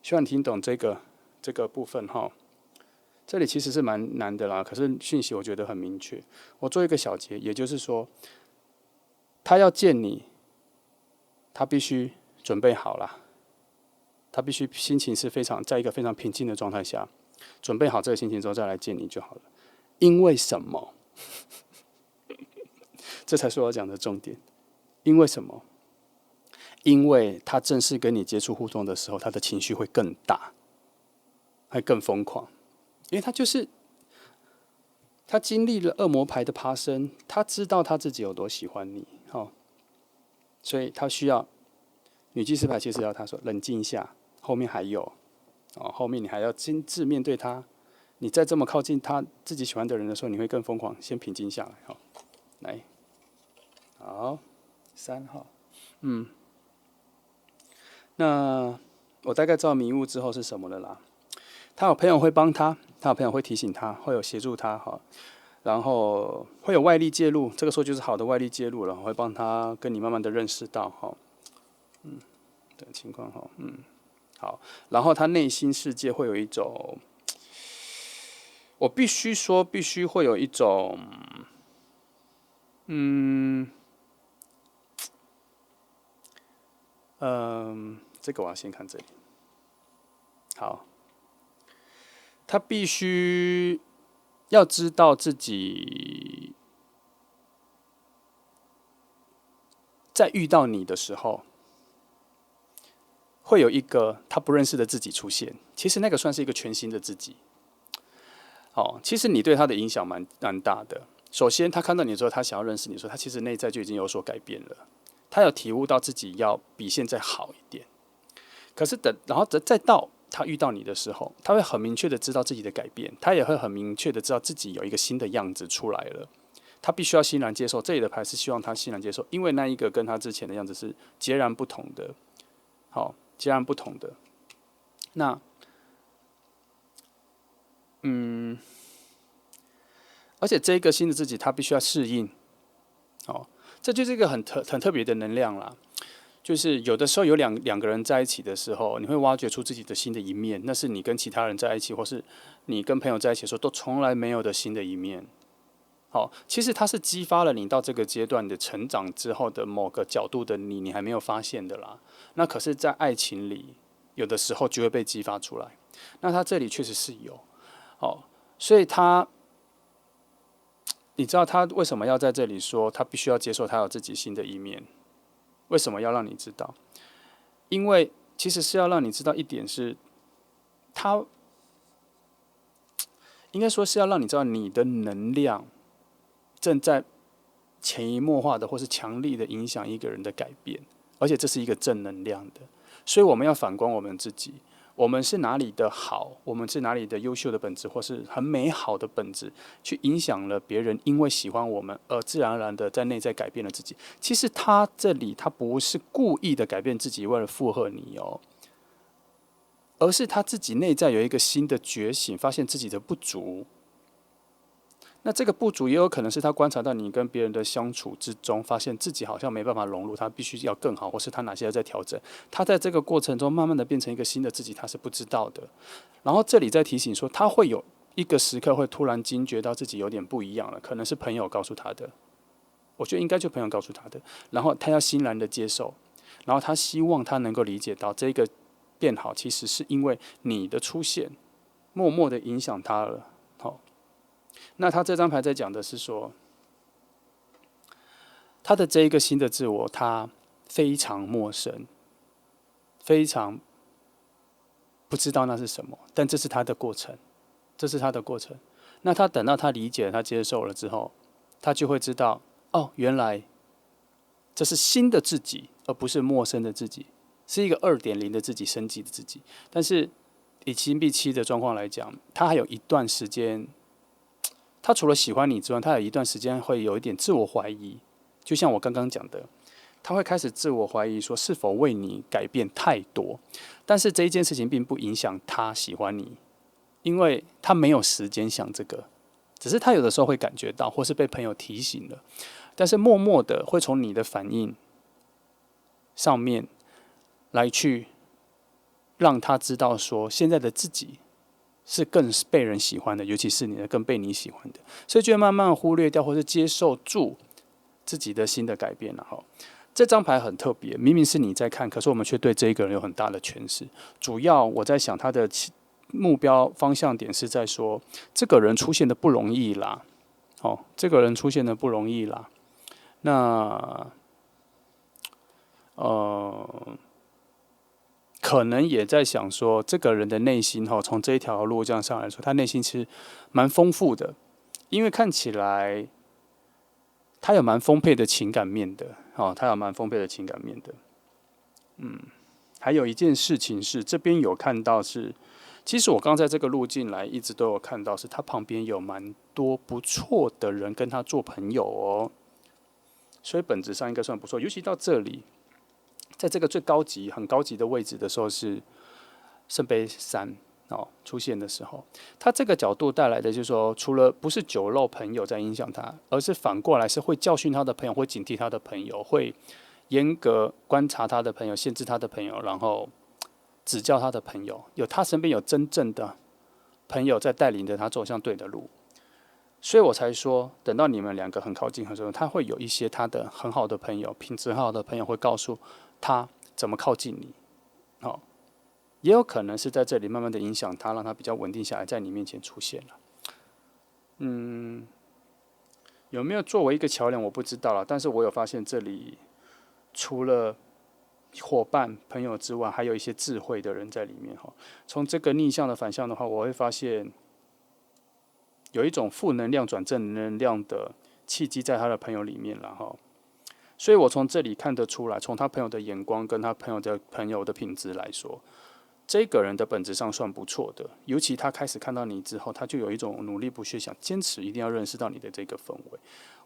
希望你听懂这个部分哈。这里其实是蛮难的啦，可是讯息我觉得很明确。我做一个小结，也就是说，他要见你，他必须准备好了，他必须心情是在一个非常平静的状态下，准备好这个心情之后再来见你就好了。因为什么？这才是我要讲的重点。因为什么？因为他正式跟你接触互动的时候，他的情绪会更大，会更疯狂，因为他经历了恶魔牌的爬升，他知道他自己有多喜欢你，所以他需要女祭司牌，其实要他说冷静一下，后面还有，后面你还要亲自面对他。你再这么靠近他自己喜欢的人的时候，你会更疯狂。先平静下来，来，好，3号，那我大概知道迷雾之后是什么了啦。他有朋友会帮他，他有朋友会提醒他，会有协助他，然后会有外力介入，这个时候就是好的外力介入了，会帮他跟你慢慢的认识到，的情况，好，然后他内心世界会有一种，我必须说，必须会有一种，这个我要先看这里。好，他必须要知道自己在遇到你的时候，会有一个他不认识的自己出现。其实那个算是一个全新的自己。其实你对他的影响蛮大的。首先，他看到你之后，他想要认识你的时候，他其实内在就已经有所改变了。他有体悟到自己要比现在好一点。可是然后再到他遇到你的时候，他会很明确的知道自己的改变，他也会很明确的知道自己有一个新的样子出来了。他必须要欣然接受，这里的牌是希望他欣然接受，因为那一个跟他之前的样子是截然不同的。截然不同的。那，而且这个新的自己，他必须要适应。这就是一个很特别的能量啦。就是有的时候有两个人在一起的时候，你会挖掘出自己的新的一面，那是你跟其他人在一起，或是你跟朋友在一起的时候都从来没有的新的一面。其实它是激发了你到这个阶段的成长之后的某个角度的你还没有发现的啦。那可是，在爱情里，有的时候就会被激发出来。那他这里确实是有，所以你知道他为什么要在这里说，他必须要接受他有自己新的一面？为什么要让你知道？因为其实是要让你知道一点是，他应该说是要让你知道你的能量正在潜移默化的或是强力的影响一个人的改变，而且这是一个正能量的。所以我们要反观我们自己，我们是哪里的好，我们是哪里的优秀的本质，或是很美好的本质，去影响了别人，因为喜欢我们而自然而然的在内在改变了自己。其实他这里他不是故意的改变自己，为了附和你而是他自己内在有一个新的觉醒，发现自己的不足。那这个不足也有可能是他观察到你跟别人的相处之中，发现自己好像没办法融入，他必须要更好，或是他哪些要在调整。他在这个过程中慢慢的变成一个新的自己，他是不知道的。然后这里在提醒说，他会有一个时刻会突然惊觉到自己有点不一样了，可能是朋友告诉他的，我觉得应该就朋友告诉他的。然后他要欣然的接受，然后他希望他能够理解到这个变好，其实是因为你的出现，默默的影响他了。那他这张牌在讲的是说，他的这一个新的自我，他非常陌生，非常不知道那是什么，但这是他的过程，这是他的过程。那他等到他理解、他接受了之后，他就会知道，原来这是新的自己，而不是陌生的自己，是一个2.0的自己，升级的自己。但是以金币7的状况来讲，他还有一段时间。他除了喜欢你之外，他有一段时间会有一点自我怀疑，就像我刚刚讲的，他会开始自我怀疑说是否为你改变太多。但是这一件事情并不影响他喜欢你，因为他没有时间想这个，只是他有的时候会感觉到，或是被朋友提醒了，但是默默的会从你的反应上面来去让他知道说现在的自己是更被人喜欢的，尤其是你的更被你喜欢的，所以就会慢慢忽略掉或是接受住自己的新的改变了。这张牌很特别，明明是你在看，可是我们却对这一个人有很大的诠释。主要我在想他的目标方向点是在说，这个人出现的不容易啦，哦，这个人出现的不容易啦。那可能也在想说，这个人的内心哈，从这一条路这样上来说，他内心其实蛮丰富的，因为看起来他有蛮丰沛的情感面的，哦，他有蛮丰沛的情感面的。还有一件事情是，这边有看到是，其实我刚在这个路径来，一直都有看到是，他旁边有蛮多不错的人跟他做朋友哦，所以本质上应该算不错。尤其到这里，在这个最高级、很高级的位置的时候是圣杯三哦出现的时候，他这个角度带来的就是说，除了不是酒肉朋友在影响他，而是反过来是会教训他的朋友，会警惕他的朋友，会严格观察他的朋友，限制他的朋友，然后指教他的朋友，有他身边有真正的朋友在带领着他走向对的路，所以我才说，等到你们两个很靠近的时候，他会有一些他的很好的朋友，品质很好的朋友会告诉他怎么靠近你，好、也有可能是在这里慢慢的影响他，让他比较稳定下来，在你面前出现了。有没有作为一个桥梁，我不知道了，但是我有发现这里除了伙伴、朋友之外，还有一些智慧的人在里面哈。从这个逆向的反向的话，我会发现有一种负能量转正能量的契机在他的朋友里面了哈。所以我从这里看得出来，从他朋友的眼光跟他朋友的品质来说，这个人的本质上算不错的。尤其他开始看到你之后，他就有一种努力不懈，想坚持一定要认识到你的这个氛围。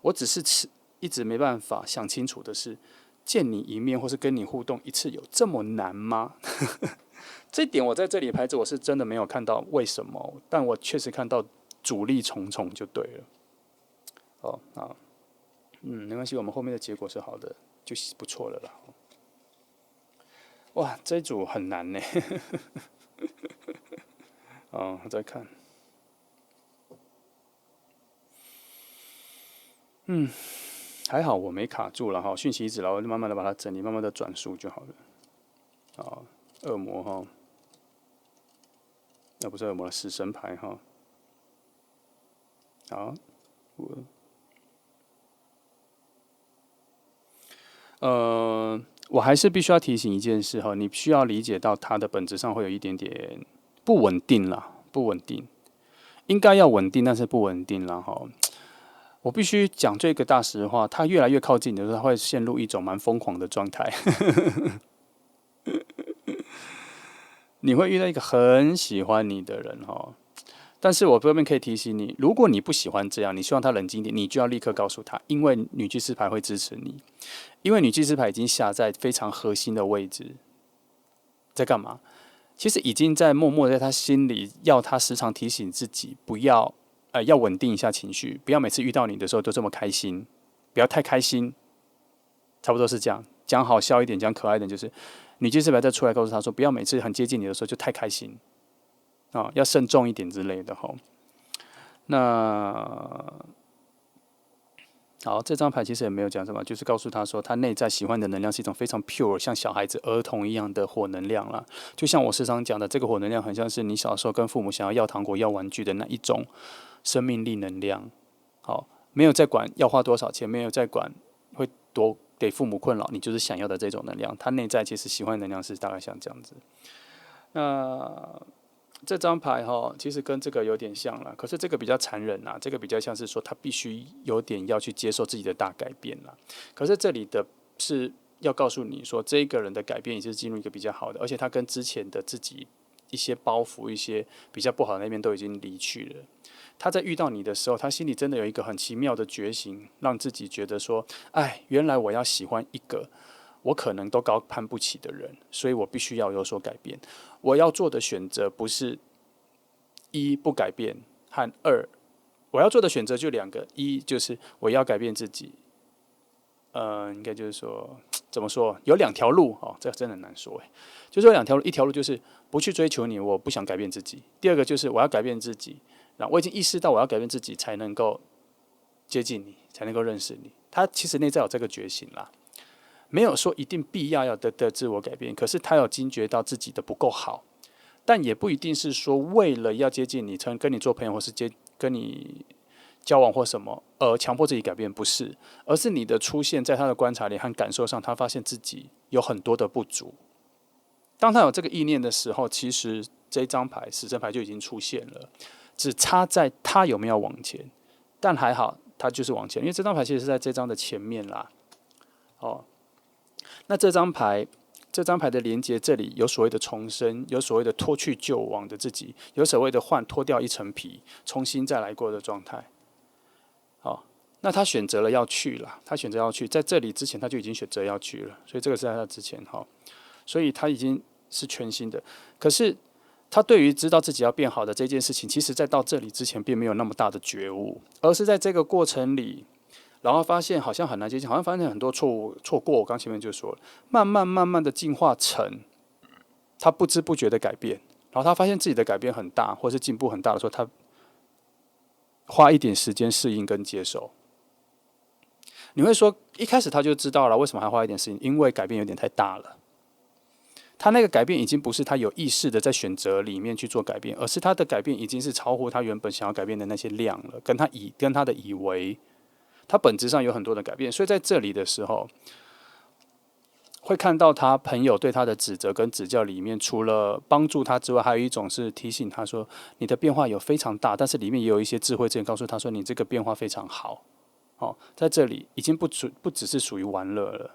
我只是一直没办法想清楚的是，见你一面或是跟你互动一次有这么难吗？这点我在这里牌子我是真的没有看到为什么，但我确实看到阻力重重就对了。哦，好，没关系，我们后面的结果是好的，就不错了啦。哇，这一组很难呢。我再看，还好我没卡住了哈，讯息一直来，我就慢慢的把它整理，慢慢的转述就好了。好，恶魔哈，不是恶魔了，死神牌哈。好，我还是必须要提醒一件事哈，你需要理解到它的本质上会有一点点不稳定啦，不稳定，应该要稳定，但是不稳定啦哈。我必须讲这个大实话，他越来越靠近的时候，他会陷入一种蛮疯狂的状态。你会遇到一个很喜欢你的人哈，但是我这边可以提醒你，如果你不喜欢这样，你希望他冷静点，你就要立刻告诉他，因为女祭司牌会支持你，因为女祭司牌已经下在非常核心的位置，在干嘛？其实已经在默默在他心里要他时常提醒自己，不要要稳定一下情绪，不要每次遇到你的时候都这么开心，不要太开心，差不多是这样。讲好笑一点，讲可爱一点，就是女祭司牌再出来告诉他说，不要每次很接近你的时候就太开心要慎重一点之类的哈。那好，这张牌其实也没有讲什么，就是告诉他说，他内在喜欢的能量是一种非常 pure，像小孩子、儿童一样的火能量啦。就像我时常讲的，这个火能量很像是你小时候跟父母想要糖果、要玩具的那一种生命力能量。好，没有在管要花多少钱，没有在管会多给父母困扰，你就是想要的这种能量。他内在其实喜欢的能量是大概像这样子。那这张牌哈，其实跟这个有点像了，可是这个比较残忍啦，这个比较像是说他必须有点要去接受自己的大改变啦。可是这里的是要告诉你说，这个人的改变也是进入一个比较好的，而且他跟之前的自己一些包袱、一些比较不好的那边都已经离去了。他在遇到你的时候，他心里真的有一个很奇妙的觉醒，让自己觉得说，哎，原来我要喜欢一个我可能都高攀不起的人，所以我必须要有所改变。我要做的选择不是一不改变和二，我要做的选择就两个，一就是我要改变自己，应该就是说怎么说，有两条路哦，这真的很难说哎，就是有两条路，一条路就是不去追求你，我不想改变自己；第二个就是我要改变自己，然后我已经意识到我要改变自己才能够接近你，才能够认识你。他其实内在有这个觉醒啦。没有说一定必要的自我改变，可是他有惊觉到自己的不够好，但也不一定是说为了要接近你，跟你做朋友，或是跟你交往或什么，而强迫自己改变，不是，而是你的出现在他的观察里和感受上，他发现自己有很多的不足。当他有这个意念的时候，其实这张牌死神牌就已经出现了，只差在他有没有往前。但还好，他就是往前，因为这张牌其实是在这张的前面啦。哦，那这张牌的连接这里有所谓的重生，有所谓的脱去旧往的自己，有所谓的脱掉一层皮，重新再来过的状态。好，那他选择了要去了，他选择要去，在这里之前他就已经选择要去了，所以这个是在他之前哈，所以他已经是全新的。可是他对于知道自己要变好的这件事情，其实在到这里之前并没有那么大的觉悟，而是在这个过程里，然后发现好像很难接近，好像发现很多错过。我刚前面就说了，慢慢的进化成他不知不觉的改变，然后他发现自己的改变很大，或是进步很大的时候，他花一点时间适应跟接受。你会说一开始他就知道了，为什么还花一点时间？因为改变有点太大了。他那个改变已经不是他有意识的在选择里面去做改变，而是他的改变已经是超乎他原本想要改变的那些量了，跟他的以为，他本质上有很多的改变。所以在这里的时候，会看到他朋友对他的指责跟指教里面，除了帮助他之外，还有一种是提醒他说，你的变化有非常大，但是里面也有一些智慧之言告诉他说，你这个变化非常好。哦，在这里已经不只是属于玩乐了，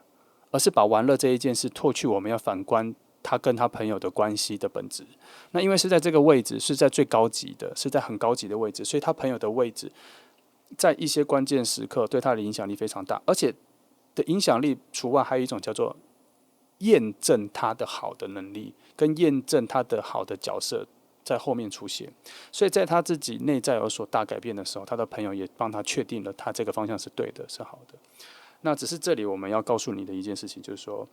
而是把玩乐这一件事脱去，我们要反观他跟他朋友的关系的本质。那因为是在这个位置，是在最高级的，是在很高级的位置，所以他朋友的位置，在一些关键时刻对他的影响力非常大，而且的影响力除外，还有一种叫做验证他的好的能力，跟验证他的好的角色在后面出现。所以在他自己内在有所大改变的时候，他的朋友也帮他确定了他这个方向是对的，是好的。那只是这里我们要告诉你的一件事情，就是说，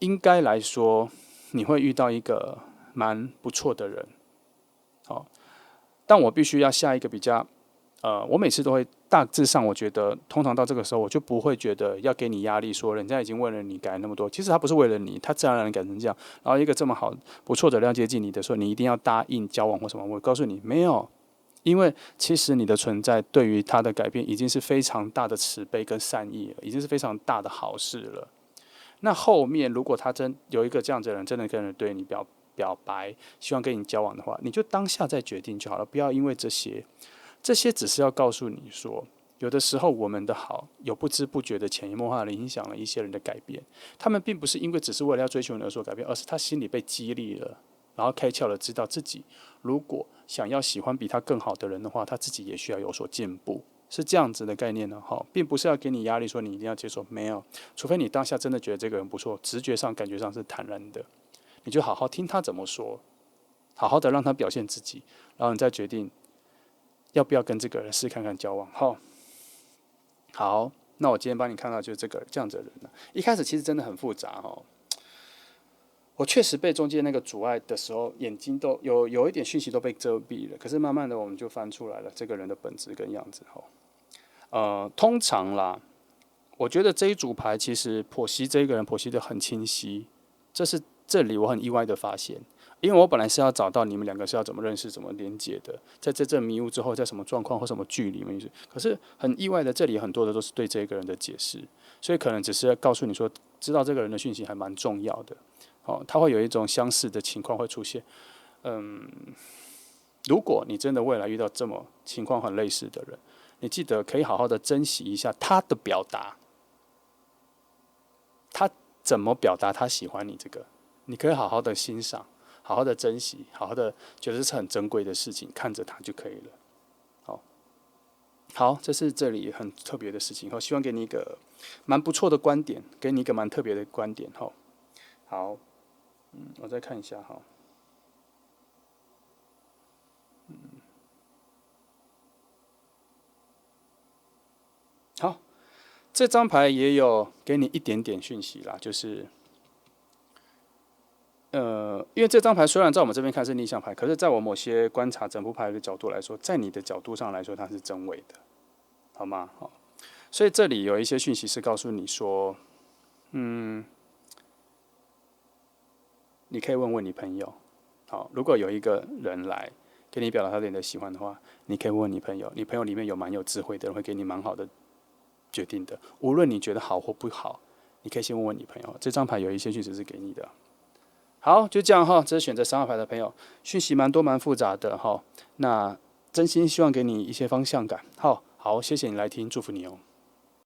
应该来说，你会遇到一个蛮不错的人，好，但我必须要下一个比较，我每次都会大致上，我觉得通常到这个时候，我就不会觉得要给你压力，说人家已经为了你改那么多，其实他不是为了你，他自然而然改成这样。然后一个这么好不错的人要接近你的时候，你一定要答应交往或什么？我告诉你，没有，因为其实你的存在对于他的改变已经是非常大的慈悲跟善意了，已经是非常大的好事了。那后面如果他真有一个这样子的人，真的跟人对你表白，希望跟你交往的话，你就当下再决定就好了，不要因为这些只是要告诉你说，有的时候我们的好有不知不觉的潜移默化的影响了一些人的改变，他们并不是因为只是为了要追求你而所改变，而是他心里被激励了，然后开窍了，知道自己如果想要喜欢比他更好的人的话，他自己也需要有所进步。是这样子的概念呢，哈，并不是要给你压力，说你一定要接受，没有，除非你当下真的觉得这个人不错，直觉上、感觉上是坦然的，你就好好听他怎么说，好好的让他表现自己，然后你再决定要不要跟这个人试看看交往。好，那我今天帮你看到就是这样子的人了。一开始其实真的很复杂哈，我确实被中间那个阻碍的时候，眼睛都有一点讯息都被遮蔽了，可是慢慢的我们就翻出来了这个人的本质跟样子哈。通常啦，我觉得这一组牌其实剖析这个人剖析的很清晰，这里我很意外的发现，因为我本来是要找到你们两个是要怎么认识、怎么连接的，在这阵迷雾之后，在什么状况或什么距离面，可是很意外的，这里很多的都是对这个人的解释，所以可能只是要告诉你说，知道这个人的讯息还蛮重要的。他会有一种相似的情况会出现。如果你真的未来遇到这么情况很类似的人，你记得可以好好的珍惜一下他的表达，他怎么表达他喜欢你这个，你可以好好的欣赏，好好的珍惜，好好的觉得这是很珍贵的事情，看着他就可以了。好，这是这里很特别的事情，希望给你一个蛮不错的观点，给你一个蛮特别的观点。好，我再看一下哈。好，这张牌也有给你一点点讯息啦，就是因为这张牌虽然在我们这边看是逆向牌，可是在我某些观察整副牌的角度来说，在你的角度上来说，它是真伪的，好吗？好，所以这里有一些讯息是告诉你说，你可以问问你朋友。好，如果有一个人来跟你表达他对你的喜欢的话，你可以问你朋友，你朋友里面有蛮有智慧的人，会给你蛮好的决定的。无论你觉得好或不好，你可以先问问你朋友。这张牌有一些讯息是给你的。好，就这样哈。这是选择3号牌的朋友，讯息蛮多蛮复杂的哈。那真心希望给你一些方向感。好，谢谢你来听，祝福你哦。